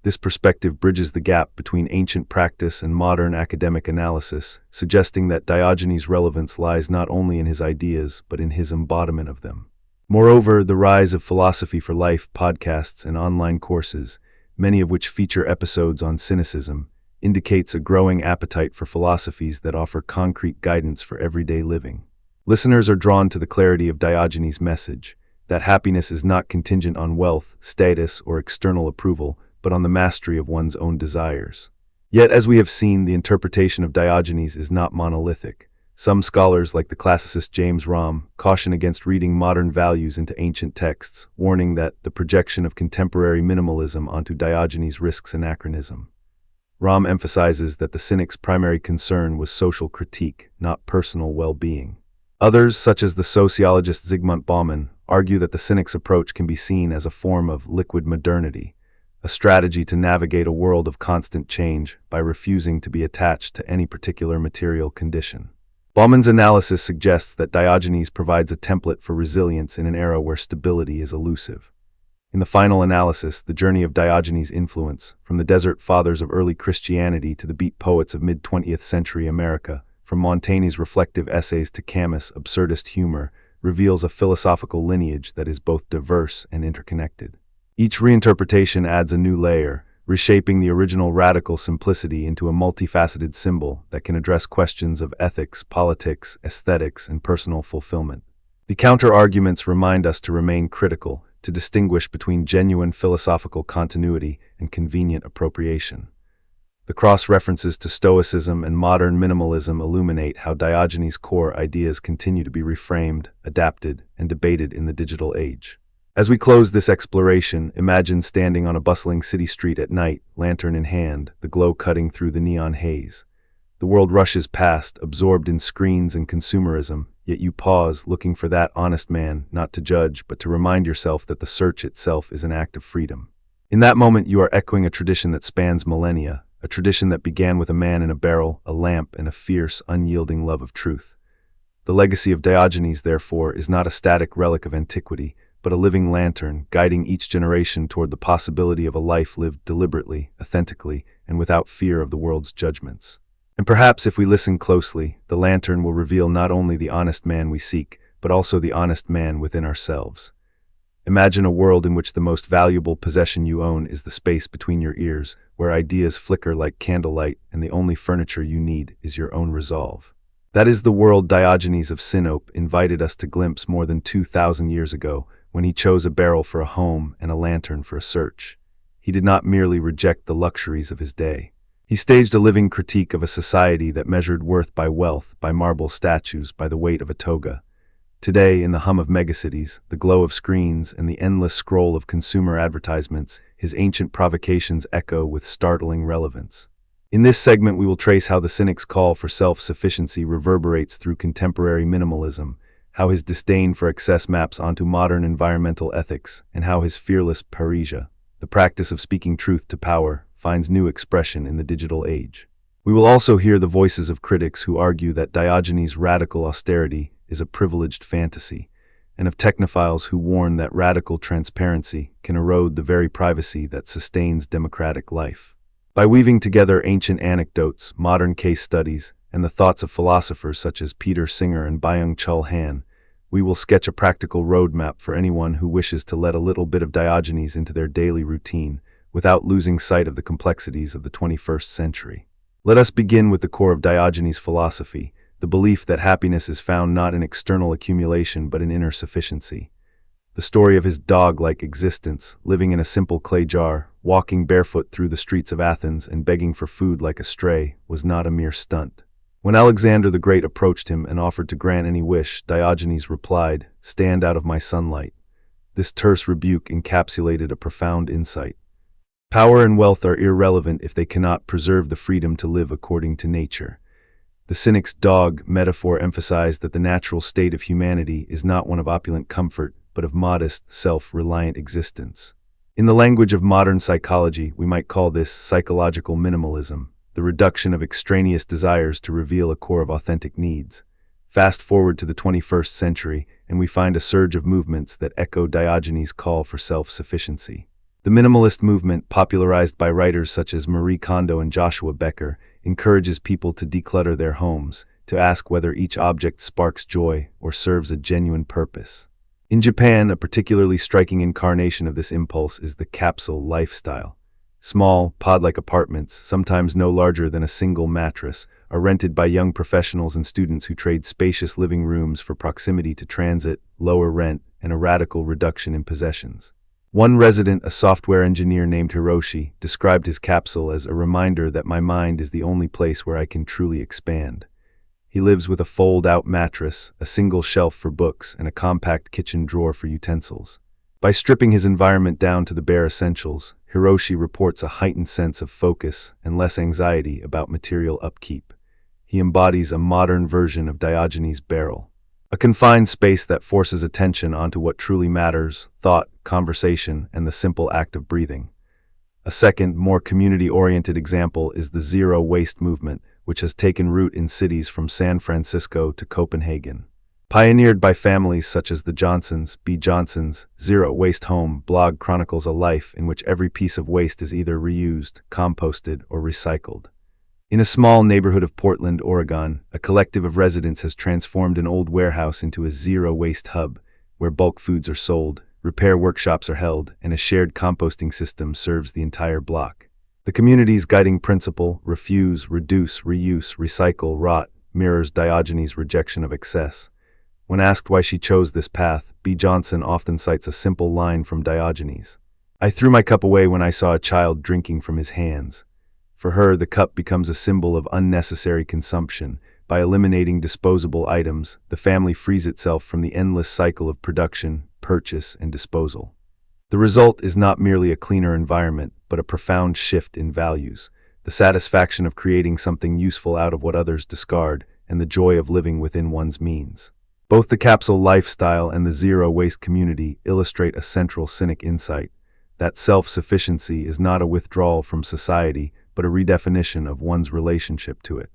This perspective bridges the gap between ancient practice and modern academic analysis, suggesting that Diogenes' relevance lies not only in his ideas, but in his embodiment of them. Moreover, the rise of Philosophy for Life podcasts and online courses, many of which feature episodes on cynicism, indicates a growing appetite for philosophies that offer concrete guidance for everyday living. Listeners are drawn to the clarity of Diogenes' message, that happiness is not contingent on wealth, status, or external approval, but on the mastery of one's own desires. Yet, as we have seen, the interpretation of Diogenes is not monolithic. Some scholars, like the classicist James Romm, caution against reading modern values into ancient texts, warning that the projection of contemporary minimalism onto Diogenes risks anachronism. Romm emphasizes that the cynic's primary concern was social critique, not personal well-being. Others, such as the sociologist Zygmunt Bauman, argue that the cynic's approach can be seen as a form of liquid modernity, a strategy to navigate a world of constant change by refusing to be attached to any particular material condition. Bauman's analysis suggests that Diogenes provides a template for resilience in an era where stability is elusive. In the final analysis, the journey of Diogenes' influence, from the desert fathers of early Christianity to the beat poets of mid-20th century America, from Montaigne's reflective essays to Camus' absurdist humor, reveals a philosophical lineage that is both diverse and interconnected. Each reinterpretation adds a new layer, reshaping the original radical simplicity into a multifaceted symbol that can address questions of ethics, politics, aesthetics, and personal fulfillment. The counter-arguments remind us to remain critical, to distinguish between genuine philosophical continuity and convenient appropriation. The cross-references to Stoicism and modern minimalism illuminate how Diogenes' core ideas continue to be reframed, adapted, and debated in the digital age. As we close this exploration, imagine standing on a bustling city street at night, lantern in hand, the glow cutting through the neon haze. The world rushes past, absorbed in screens and consumerism, yet you pause, looking for that honest man, not to judge, but to remind yourself that the search itself is an act of freedom. In that moment, you are echoing a tradition that spans millennia, a tradition that began with a man in a barrel, a lamp, and a fierce, unyielding love of truth. The legacy of Diogenes, therefore, is not a static relic of antiquity, but a living lantern, guiding each generation toward the possibility of a life lived deliberately, authentically, and without fear of the world's judgments. And perhaps if we listen closely, the lantern will reveal not only the honest man we seek, but also the honest man within ourselves. Imagine a world in which the most valuable possession you own is the space between your ears, where ideas flicker like candlelight and the only furniture you need is your own resolve. That is the world Diogenes of Sinope invited us to glimpse more than 2,000 years ago, when he chose a barrel for a home and a lantern for a search. He did not merely reject the luxuries of his day. He staged a living critique of a society that measured worth by wealth, by marble statues, by the weight of a toga. Today, in the hum of megacities, the glow of screens, and the endless scroll of consumer advertisements, his ancient provocations echo with startling relevance. In this segment, we will trace how the cynic's call for self-sufficiency reverberates through contemporary minimalism, how his disdain for excess maps onto modern environmental ethics, and how his fearless parrhesia, the practice of speaking truth to power, finds new expression in the digital age. We will also hear the voices of critics who argue that Diogenes' radical austerity is a privileged fantasy, and of technophiles who warn that radical transparency can erode the very privacy that sustains democratic life. By weaving together ancient anecdotes, modern case studies, and the thoughts of philosophers such as Peter Singer and Byung-Chul Han, we will sketch a practical roadmap for anyone who wishes to let a little bit of Diogenes into their daily routine, without losing sight of the complexities of the 21st century. Let us begin with the core of Diogenes' philosophy, the belief that happiness is found not in external accumulation but in inner sufficiency. The story of his dog-like existence, living in a simple clay jar, walking barefoot through the streets of Athens and begging for food like a stray, was not a mere stunt. When Alexander the Great approached him and offered to grant any wish, Diogenes replied, "Stand out of my sunlight." This terse rebuke encapsulated a profound insight. Power and wealth are irrelevant if they cannot preserve the freedom to live according to nature. The cynic's dog metaphor emphasized that the natural state of humanity is not one of opulent comfort, but of modest, self-reliant existence. In the language of modern psychology, we might call this psychological minimalism, the reduction of extraneous desires to reveal a core of authentic needs. Fast forward to the 21st century, and we find a surge of movements that echo Diogenes' call for self-sufficiency. The minimalist movement, popularized by writers such as Marie Kondo and Joshua Becker, encourages people to declutter their homes, to ask whether each object sparks joy or serves a genuine purpose. In Japan, a particularly striking incarnation of this impulse is the capsule lifestyle. Small, pod-like apartments, sometimes no larger than a single mattress, are rented by young professionals and students who trade spacious living rooms for proximity to transit, lower rent, and a radical reduction in possessions. One resident, a software engineer named Hiroshi, described his capsule as a reminder that my mind is the only place where I can truly expand. He lives with a fold-out mattress, a single shelf for books, and a compact kitchen drawer for utensils. By stripping his environment down to the bare essentials, Hiroshi reports a heightened sense of focus and less anxiety about material upkeep. He embodies a modern version of Diogenes' barrel, a confined space that forces attention onto what truly matters: thought, conversation, and the simple act of breathing. A second, more community-oriented example is the zero-waste movement, which has taken root in cities from San Francisco to Copenhagen. Pioneered by families such as the Johnsons, B. Johnson's Zero Waste Home blog chronicles a life in which every piece of waste is either reused, composted, or recycled. In a small neighborhood of Portland, Oregon, a collective of residents has transformed an old warehouse into a zero-waste hub, where bulk foods are sold, repair workshops are held, and a shared composting system serves the entire block. The community's guiding principle, refuse, reduce, reuse, recycle, rot, mirrors Diogenes' rejection of excess. When asked why she chose this path, B. Johnson often cites a simple line from Diogenes. I threw my cup away when I saw a child drinking from his hands. For her, the cup becomes a symbol of unnecessary consumption. By eliminating disposable items, the family frees itself from the endless cycle of production, purchase, and disposal. The result is not merely a cleaner environment, but a profound shift in values, the satisfaction of creating something useful out of what others discard, and the joy of living within one's means. Both the capsule lifestyle and the zero-waste community illustrate a central Cynic insight, that self-sufficiency is not a withdrawal from society, but a redefinition of one's relationship to it.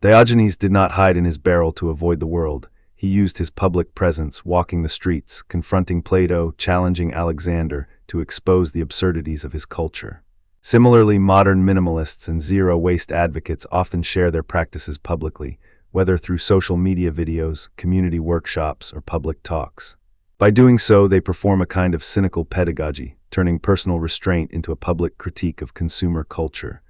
Diogenes did not hide in his barrel to avoid the world. He used his public presence, walking the streets, confronting Plato, challenging Alexander, to expose the absurdities of his culture. Similarly, modern minimalists and zero-waste advocates often share their practices publicly, whether through social media videos, community workshops, or public talks. By doing so, they perform a kind of cynical pedagogy, turning personal restraint into a public critique of consumer culture.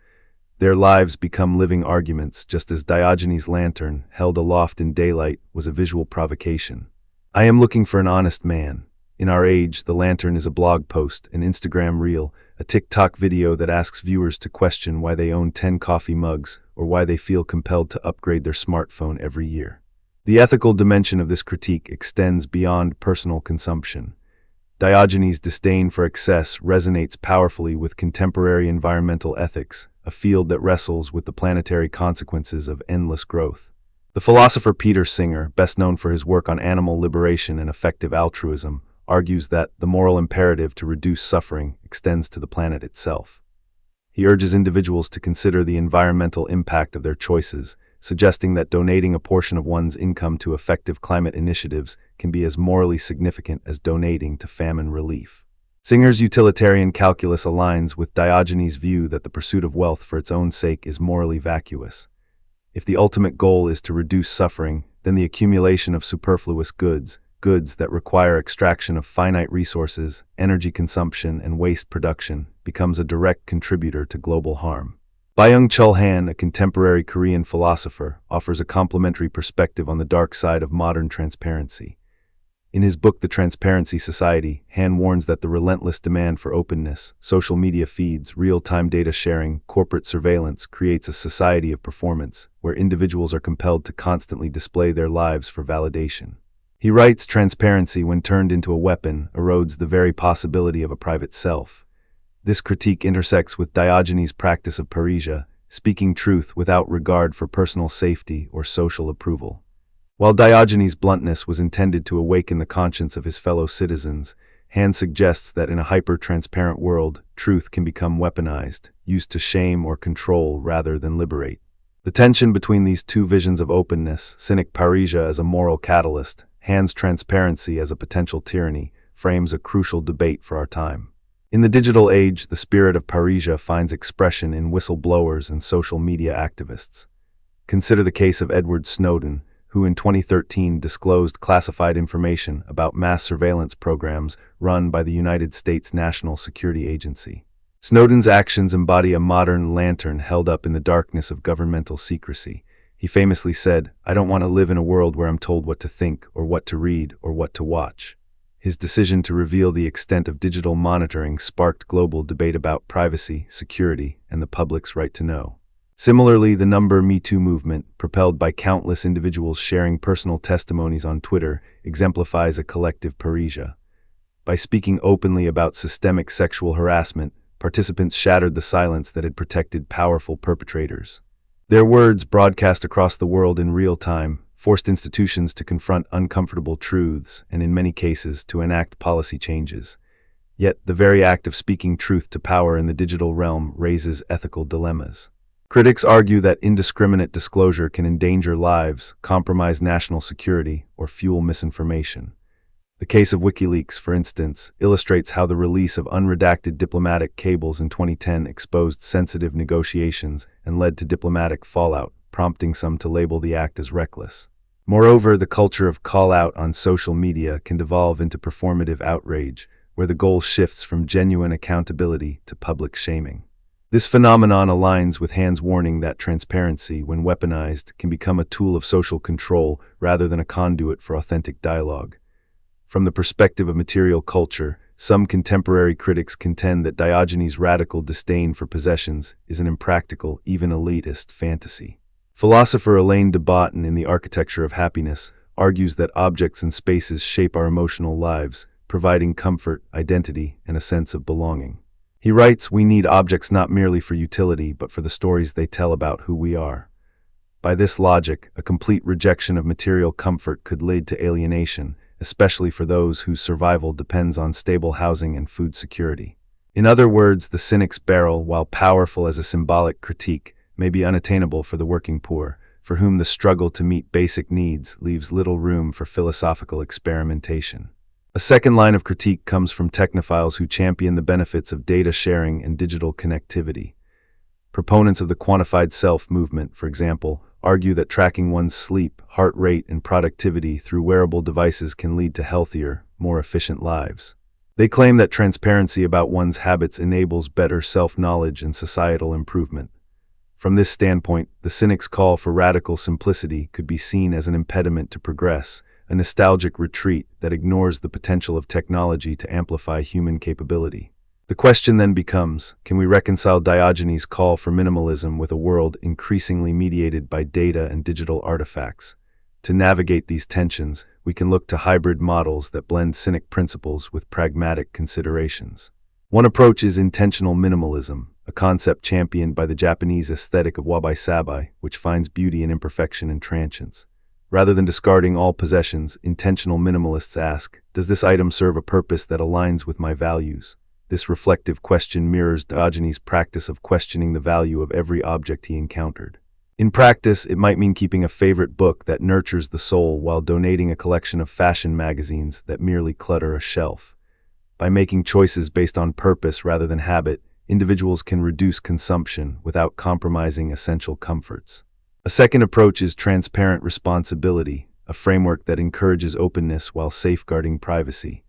Their lives become living arguments, just as Diogenes' lantern, held aloft in daylight, was a visual provocation. I am looking for an honest man. In our age, the lantern is a blog post, an Instagram reel, a TikTok video that asks viewers to question why they own 10 coffee mugs, or why they feel compelled to upgrade their smartphone every year. The ethical dimension of this critique extends beyond personal consumption. Diogenes' disdain for excess resonates powerfully with contemporary environmental ethics, a field that wrestles with the planetary consequences of endless growth. The philosopher Peter Singer, best known for his work on animal liberation and effective altruism, argues that the moral imperative to reduce suffering extends to the planet itself. He urges individuals to consider the environmental impact of their choices, suggesting that donating a portion of one's income to effective climate initiatives can be as morally significant as donating to famine relief. Singer's utilitarian calculus aligns with Diogenes' view that the pursuit of wealth for its own sake is morally vacuous. If the ultimate goal is to reduce suffering, then the accumulation of superfluous goods that require extraction of finite resources, energy consumption, and waste production, becomes a direct contributor to global harm. Byung-Chul Han, a contemporary Korean philosopher, offers a complementary perspective on the dark side of modern transparency. In his book The Transparency Society, Han warns that the relentless demand for openness, social media feeds, real-time data sharing, corporate surveillance creates a society of performance, where individuals are compelled to constantly display their lives for validation. He writes, transparency, when turned into a weapon, erodes the very possibility of a private self. This critique intersects with Diogenes' practice of parrhesia, speaking truth without regard for personal safety or social approval. While Diogenes' bluntness was intended to awaken the conscience of his fellow citizens, Han suggests that in a hyper-transparent world, truth can become weaponized, used to shame or control rather than liberate. The tension between these two visions of openness, Cynic parrhesia as a moral catalyst, Han's transparency as a potential tyranny, frames a crucial debate for our time. In the digital age, the spirit of parrhesia finds expression in whistleblowers and social media activists. Consider the case of Edward Snowden, who in 2013 disclosed classified information about mass surveillance programs run by the United States National Security Agency. Snowden's actions embody a modern lantern held up in the darkness of governmental secrecy. He famously said, "I don't want to live in a world where I'm told what to think, or what to read, or what to watch." His decision to reveal the extent of digital monitoring sparked global debate about privacy, security, and the public's right to know. Similarly, the Me Too movement, propelled by countless individuals sharing personal testimonies on Twitter, exemplifies a collective parrhesia. By speaking openly about systemic sexual harassment, participants shattered the silence that had protected powerful perpetrators. Their words, broadcast across the world in real time, forced institutions to confront uncomfortable truths and, in many cases, to enact policy changes. Yet, the very act of speaking truth to power in the digital realm raises ethical dilemmas. Critics argue that indiscriminate disclosure can endanger lives, compromise national security, or fuel misinformation. The case of WikiLeaks, for instance, illustrates how the release of unredacted diplomatic cables in 2010 exposed sensitive negotiations and led to diplomatic fallout, prompting some to label the act as reckless. Moreover, the culture of call-out on social media can devolve into performative outrage, where the goal shifts from genuine accountability to public shaming. This phenomenon aligns with Hand's warning that transparency, when weaponized, can become a tool of social control rather than a conduit for authentic dialogue. From the perspective of material culture, some contemporary critics contend that Diogenes' radical disdain for possessions is an impractical, even elitist, fantasy. Philosopher Alain de Botton, in The Architecture of Happiness, argues that objects and spaces shape our emotional lives, providing comfort, identity, and a sense of belonging. He writes, "We need objects not merely for utility, but for the stories they tell about who we are." By this logic, a complete rejection of material comfort could lead to alienation, especially for those whose survival depends on stable housing and food security. In other words, the cynic's barrel, while powerful as a symbolic critique, may be unattainable for the working poor, for whom the struggle to meet basic needs leaves little room for philosophical experimentation. A second line of critique comes from technophiles who champion the benefits of data sharing and digital connectivity. Proponents of the quantified self movement, for example, argue that tracking one's sleep, heart rate, and productivity through wearable devices can lead to healthier, more efficient lives. They claim that transparency about one's habits enables better self-knowledge and societal improvement. From this standpoint, the cynic's call for radical simplicity could be seen as an impediment to progress, a nostalgic retreat that ignores the potential of technology to amplify human capability. The question then becomes, can we reconcile Diogenes' call for minimalism with a world increasingly mediated by data and digital artifacts? To navigate these tensions, we can look to hybrid models that blend cynic principles with pragmatic considerations. One approach is intentional minimalism, a concept championed by the Japanese aesthetic of wabi-sabi, which finds beauty in imperfection and transience. Rather than discarding all possessions, intentional minimalists ask, does this item serve a purpose that aligns with my values? This reflective question mirrors Diogenes' practice of questioning the value of every object he encountered. In practice, it might mean keeping a favorite book that nurtures the soul while donating a collection of fashion magazines that merely clutter a shelf. By making choices based on purpose rather than habit, individuals can reduce consumption without compromising essential comforts. A second approach is transparent responsibility, a framework that encourages openness while safeguarding privacy.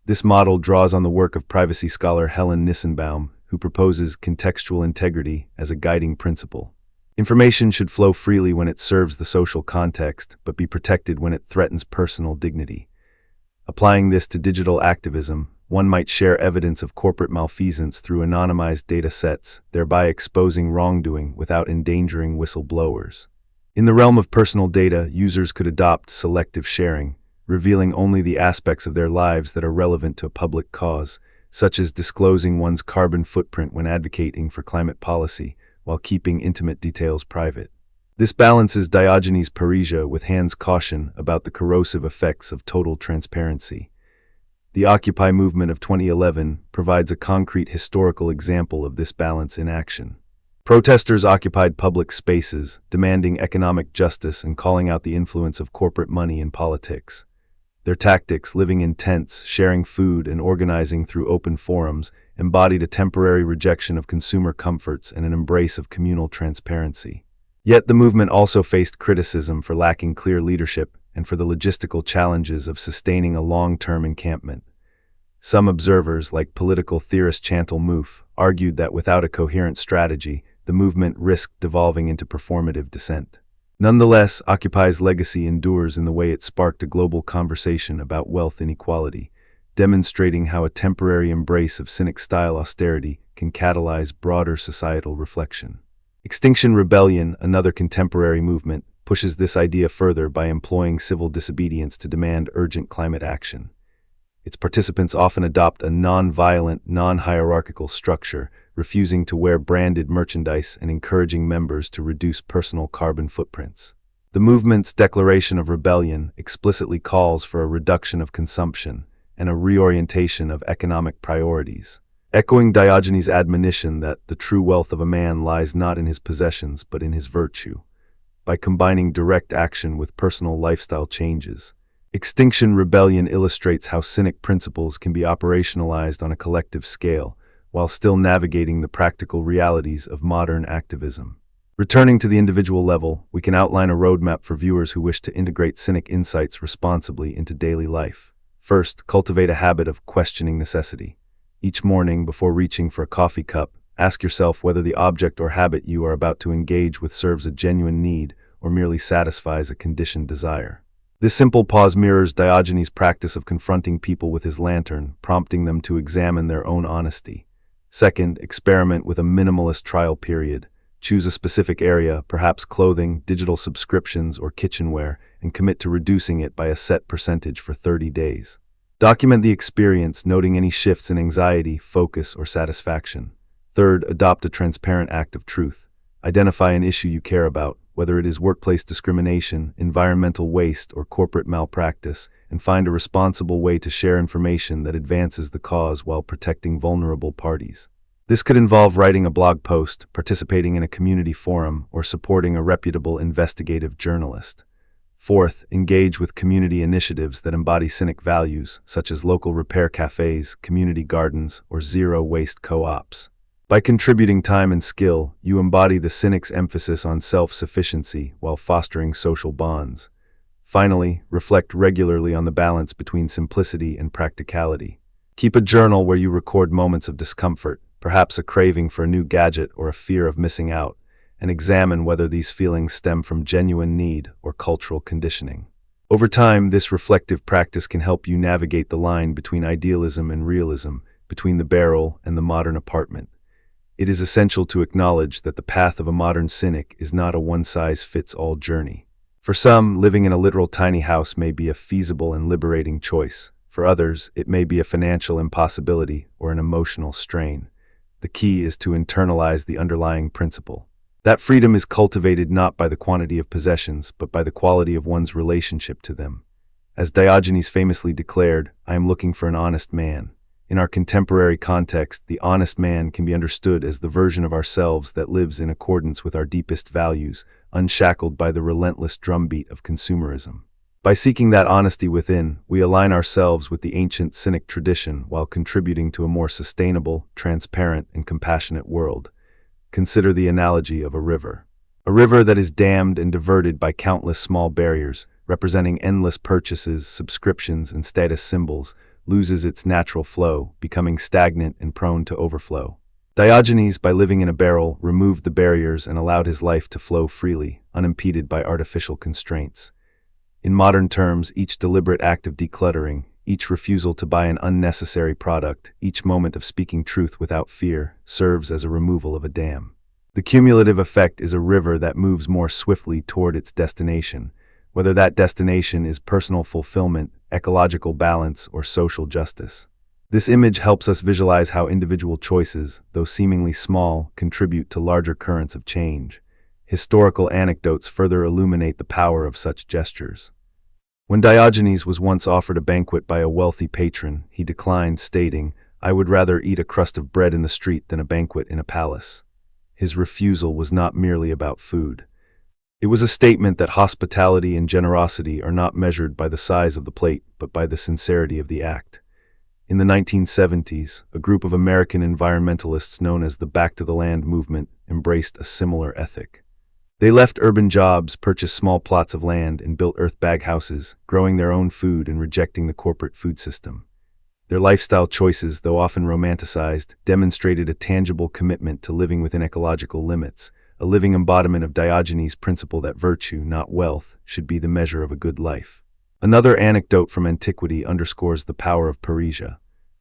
This model draws on the work of privacy scholar Helen Nissenbaum, who proposes contextual integrity as a guiding principle. Information should flow freely when it serves the social context, but be protected when it threatens personal dignity. Applying this to digital activism, one might share evidence of corporate malfeasance through anonymized data sets, thereby exposing wrongdoing without endangering whistleblowers. In the realm of personal data, users could adopt selective sharing, revealing only the aspects of their lives that are relevant to a public cause, such as disclosing one's carbon footprint when advocating for climate policy, while keeping intimate details private. This balances Diogenes' parrhesia with Hand's caution about the corrosive effects of total transparency. The Occupy movement of 2011 provides a concrete historical example of this balance in action. Protesters occupied public spaces, demanding economic justice and calling out the influence of corporate money in politics. Their tactics, living in tents, sharing food, and organizing through open forums, embodied a temporary rejection of consumer comforts and an embrace of communal transparency. Yet the movement also faced criticism for lacking clear leadership and for the logistical challenges of sustaining a long-term encampment. Some observers, like political theorist Chantal Mouffe, argued that without a coherent strategy, the movement risked devolving into performative dissent. Nonetheless, Occupy's legacy endures in the way it sparked a global conversation about wealth inequality, demonstrating how a temporary embrace of cynic-style austerity can catalyze broader societal reflection. Extinction Rebellion, another contemporary movement, pushes this idea further by employing civil disobedience to demand urgent climate action. Its participants often adopt a non-violent, non-hierarchical structure, refusing to wear branded merchandise and encouraging members to reduce personal carbon footprints. The movement's declaration of rebellion explicitly calls for a reduction of consumption and a reorientation of economic priorities, echoing Diogenes' admonition that the true wealth of a man lies not in his possessions but in his virtue. By combining direct action with personal lifestyle changes, Extinction Rebellion illustrates how cynic principles can be operationalized on a collective scale, while still navigating the practical realities of modern activism. Returning to the individual level, we can outline a roadmap for viewers who wish to integrate cynic insights responsibly into daily life. First, cultivate a habit of questioning necessity. Each morning, before reaching for a coffee cup, Ask yourself whether the object or habit you are about to engage with serves a genuine need or merely satisfies a conditioned desire. This simple pause mirrors Diogenes' practice of confronting people with his lantern, prompting them to examine their own honesty. Second, experiment with a minimalist trial period. Choose a specific area, perhaps clothing, digital subscriptions, or kitchenware, and commit to reducing it by a set percentage for 30 days. Document the experience, noting any shifts in anxiety, focus, or satisfaction. Third, adopt a transparent act of truth. Identify an issue you care about, whether it is workplace discrimination, environmental waste, or corporate malpractice, and find a responsible way to share information that advances the cause while protecting vulnerable parties. This could involve writing a blog post, participating in a community forum, or supporting a reputable investigative journalist. Fourth, engage with community initiatives that embody Cynic values, such as local repair cafes, community gardens, or zero-waste co-ops. By contributing time and skill, you embody the Cynic's emphasis on self-sufficiency while fostering social bonds. Finally, reflect regularly on the balance between simplicity and practicality. Keep a journal where you record moments of discomfort, perhaps a craving for a new gadget or a fear of missing out, and examine whether these feelings stem from genuine need or cultural conditioning. Over time, this reflective practice can help you navigate the line between idealism and realism, between the barrel and the modern apartment. It is essential to acknowledge that the path of a modern cynic is not a one-size-fits-all journey. For some, living in a literal tiny house may be a feasible and liberating choice. For others, it may be a financial impossibility or an emotional strain. The key is to internalize the underlying principle. That freedom is cultivated not by the quantity of possessions, but by the quality of one's relationship to them. As Diogenes famously declared, "I am looking for an honest man." In our contemporary context, the honest man can be understood as the version of ourselves that lives in accordance with our deepest values, unshackled by the relentless drumbeat of consumerism. By seeking that honesty within, we align ourselves with the ancient Cynic tradition while contributing to a more sustainable, transparent, and compassionate world. Consider the analogy of a river. A river that is dammed and diverted by countless small barriers, representing endless purchases, subscriptions, and status symbols, loses its natural flow, becoming stagnant and prone to overflow. Diogenes, by living in a barrel, removed the barriers and allowed his life to flow freely, unimpeded by artificial constraints. In modern terms, each deliberate act of decluttering, each refusal to buy an unnecessary product, each moment of speaking truth without fear, serves as a removal of a dam. The cumulative effect is a river that moves more swiftly toward its destination, whether that destination is personal fulfillment, ecological balance, or social justice. This image helps us visualize how individual choices, though seemingly small, contribute to larger currents of change. Historical anecdotes further illuminate the power of such gestures. When Diogenes was once offered a banquet by a wealthy patron, he declined, stating, "I would rather eat a crust of bread in the street than a banquet in a palace." His refusal was not merely about food. It was a statement that hospitality and generosity are not measured by the size of the plate, but by the sincerity of the act. In the 1970s, a group of American environmentalists known as the Back to the Land movement embraced a similar ethic. They left urban jobs, purchased small plots of land, and built earth bag houses, growing their own food and rejecting the corporate food system. Their lifestyle choices, though often romanticized, demonstrated a tangible commitment to living within ecological limits, a living embodiment of Diogenes' principle that virtue, not wealth, should be the measure of a good life. Another anecdote from antiquity underscores the power of Parrhesia.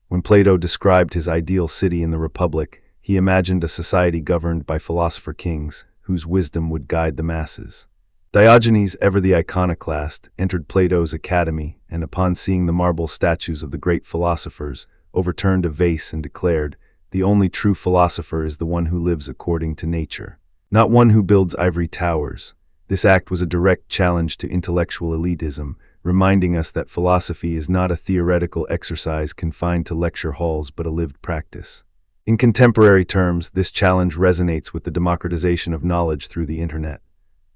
When Plato described his ideal city in the Republic, he imagined a society governed by philosopher kings, whose wisdom would guide the masses. Diogenes, ever the iconoclast, entered Plato's academy, and upon seeing the marble statues of the great philosophers, overturned a vase and declared, "The only true philosopher is the one who lives according to nature, not one who builds ivory towers." This act was a direct challenge to intellectual elitism, reminding us that philosophy is not a theoretical exercise confined to lecture halls but a lived practice. In contemporary terms, this challenge resonates with the democratization of knowledge through the internet.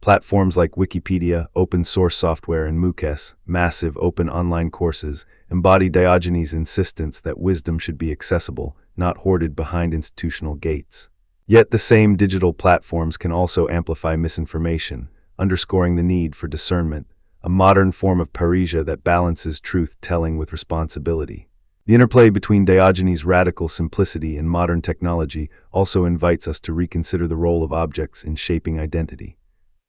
Platforms like Wikipedia, open-source software, and MOOCs, massive open online courses, embody Diogenes' insistence that wisdom should be accessible, not hoarded behind institutional gates. Yet the same digital platforms can also amplify misinformation, underscoring the need for discernment, a modern form of parrhesia that balances truth-telling with responsibility. The interplay between Diogenes' radical simplicity and modern technology also invites us to reconsider the role of objects in shaping identity.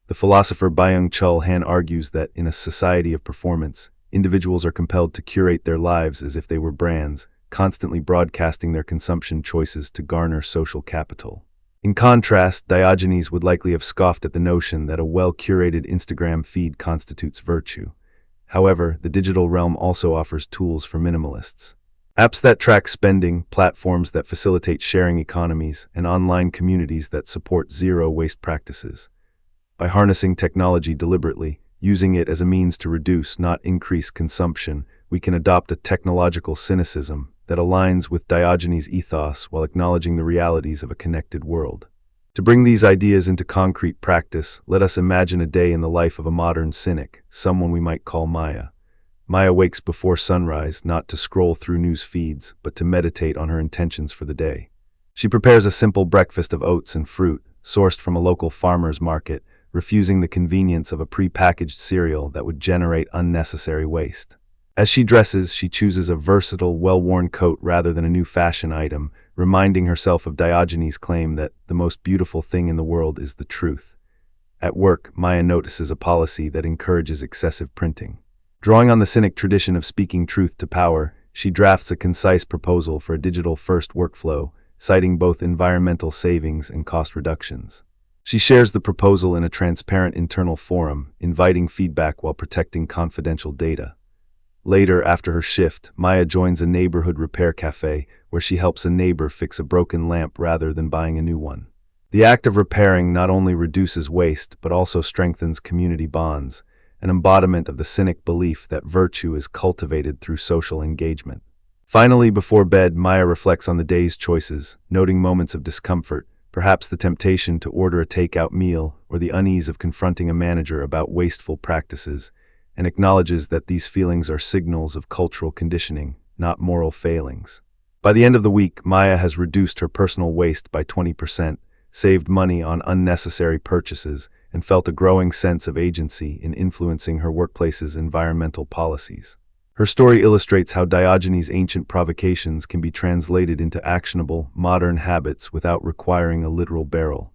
The philosopher Byung-Chul Han argues that in a society of performance, individuals are compelled to curate their lives as if they were brands, constantly broadcasting their consumption choices to garner social capital. In contrast, Diogenes would likely have scoffed at the notion that a well-curated Instagram feed constitutes virtue. However, the digital realm also offers tools for minimalists. Apps that track spending, platforms that facilitate sharing economies, and online communities that support zero-waste practices. By harnessing technology deliberately, using it as a means to reduce, not increase consumption, we can adopt a technological cynicism that aligns with Diogenes' ethos while acknowledging the realities of a connected world. To bring these ideas into concrete practice, let us imagine a day in the life of a modern cynic, someone we might call Maya. Maya wakes before sunrise, not to scroll through news feeds, but to meditate on her intentions for the day. She prepares a simple breakfast of oats and fruit, sourced from a local farmer's market, refusing the convenience of a pre-packaged cereal that would generate unnecessary waste. As she dresses, she chooses a versatile, well-worn coat rather than a new fashion item, reminding herself of Diogenes' claim that the most beautiful thing in the world is the truth. At work, Maya notices a policy that encourages excessive printing. Drawing on the cynic tradition of speaking truth to power, she drafts a concise proposal for a digital-first workflow, citing both environmental savings and cost reductions. She shares the proposal in a transparent internal forum, inviting feedback while protecting confidential data. Later, after her shift, Maya joins a neighborhood repair cafe where she helps a neighbor fix a broken lamp rather than buying a new one. The act of repairing not only reduces waste but also strengthens community bonds, an embodiment of the cynic belief that virtue is cultivated through social engagement. Finally, before bed, Maya reflects on the day's choices, noting moments of discomfort, perhaps the temptation to order a takeout meal or the unease of confronting a manager about wasteful practices, and acknowledges that these feelings are signals of cultural conditioning, not moral failings. By the end of the week, Maya has reduced her personal waste by 20%, saved money on unnecessary purchases, and felt a growing sense of agency in influencing her workplace's environmental policies. Her story illustrates how Diogenes' ancient provocations can be translated into actionable, modern habits without requiring a literal barrel.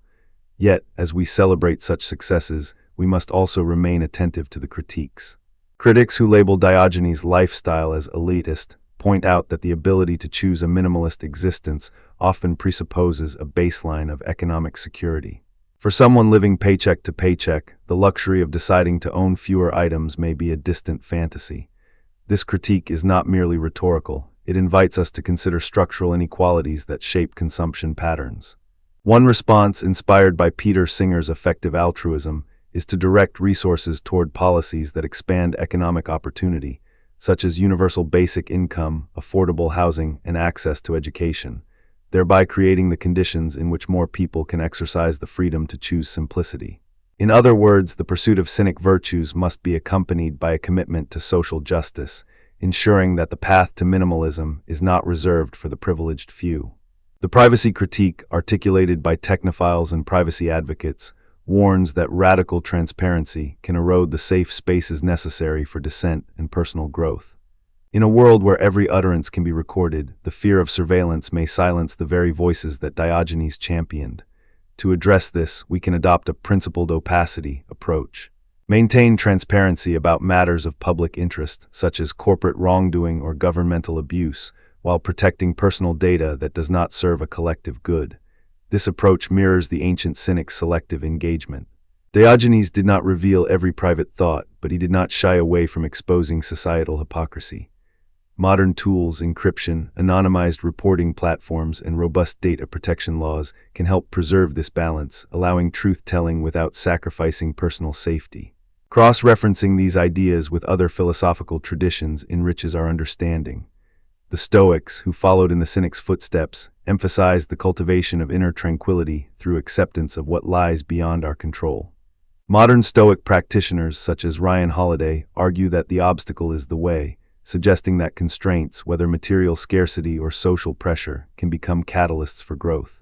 Yet, as we celebrate such successes, we must also remain attentive to the critiques. Critics who label Diogenes' lifestyle as elitist point out that the ability to choose a minimalist existence often presupposes a baseline of economic security. For someone living paycheck to paycheck, the luxury of deciding to own fewer items may be a distant fantasy. This critique is not merely rhetorical, it invites us to consider structural inequalities that shape consumption patterns. One response, inspired by Peter Singer's effective altruism, is to direct resources toward policies that expand economic opportunity, such as universal basic income, affordable housing, and access to education, thereby creating the conditions in which more people can exercise the freedom to choose simplicity. In other words, the pursuit of cynic virtues must be accompanied by a commitment to social justice, ensuring that the path to minimalism is not reserved for the privileged few. The privacy critique, articulated by technophiles and privacy advocates, warns that radical transparency can erode the safe spaces necessary for dissent and personal growth. In a world where every utterance can be recorded, the fear of surveillance may silence the very voices that Diogenes championed. To address this, we can adopt a principled opacity approach. Maintain transparency about matters of public interest, such as corporate wrongdoing or governmental abuse, while protecting personal data that does not serve a collective good. This approach mirrors the ancient cynic's selective engagement. Diogenes did not reveal every private thought, but he did not shy away from exposing societal hypocrisy. Modern tools, encryption, anonymized reporting platforms, and robust data protection laws can help preserve this balance, allowing truth-telling without sacrificing personal safety. Cross-referencing these ideas with other philosophical traditions enriches our understanding. The Stoics, who followed in the cynic's footsteps, emphasized the cultivation of inner tranquility through acceptance of what lies beyond our control. Modern Stoic practitioners, such as Ryan Holiday, argue that the obstacle is the way, suggesting that constraints, whether material scarcity or social pressure, can become catalysts for growth.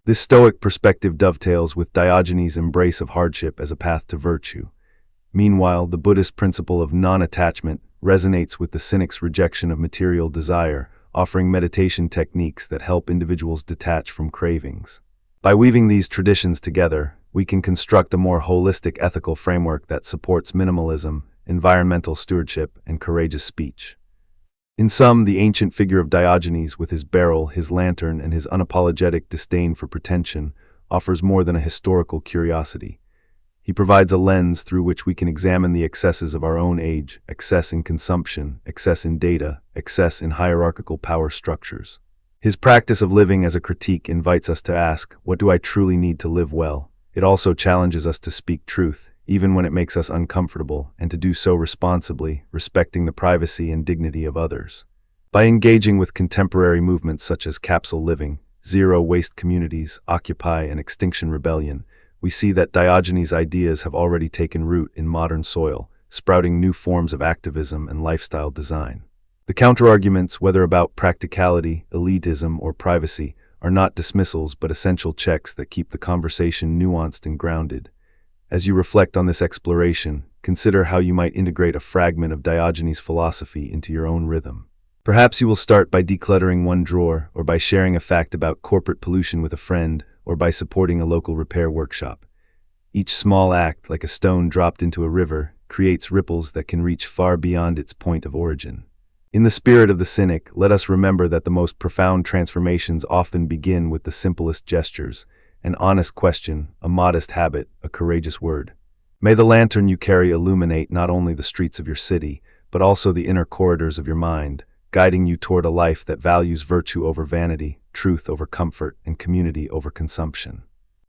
This Stoic perspective dovetails with Diogenes' embrace of hardship as a path to virtue. Meanwhile, the Buddhist principle of non-attachment resonates with the cynic's rejection of material desire, offering meditation techniques that help individuals detach from cravings. By weaving these traditions together, we can construct a more holistic ethical framework that supports minimalism, environmental stewardship, and courageous speech. In sum, the ancient figure of Diogenes, with his barrel, his lantern, and his unapologetic disdain for pretension, offers more than a historical curiosity. He provides a lens through which we can examine the excesses of our own age: excess in consumption, excess in data, excess in hierarchical power structures. His practice of living as a critique invites us to ask, what do I truly need to live well? It also challenges us to speak truth, even when it makes us uncomfortable, and to do so responsibly, respecting the privacy and dignity of others. By engaging with contemporary movements such as capsule living, zero-waste communities, Occupy, and Extinction Rebellion, we see that Diogenes' ideas have already taken root in modern soil, sprouting new forms of activism and lifestyle design. The counterarguments, whether about practicality, elitism, or privacy, are not dismissals but essential checks that keep the conversation nuanced and grounded. As you reflect on this exploration, consider how you might integrate a fragment of Diogenes' philosophy into your own rhythm. Perhaps you will start by decluttering one drawer, or by sharing a fact about corporate pollution with a friend, or by supporting a local repair workshop. Each small act, like a stone dropped into a river, creates ripples that can reach far beyond its point of origin. In the spirit of the Cynic, let us remember that the most profound transformations often begin with the simplest gestures: an honest question, a modest habit, a courageous word. May the lantern you carry illuminate not only the streets of your city, but also the inner corridors of your mind, guiding you toward a life that values virtue over vanity, truth over comfort, and community over consumption.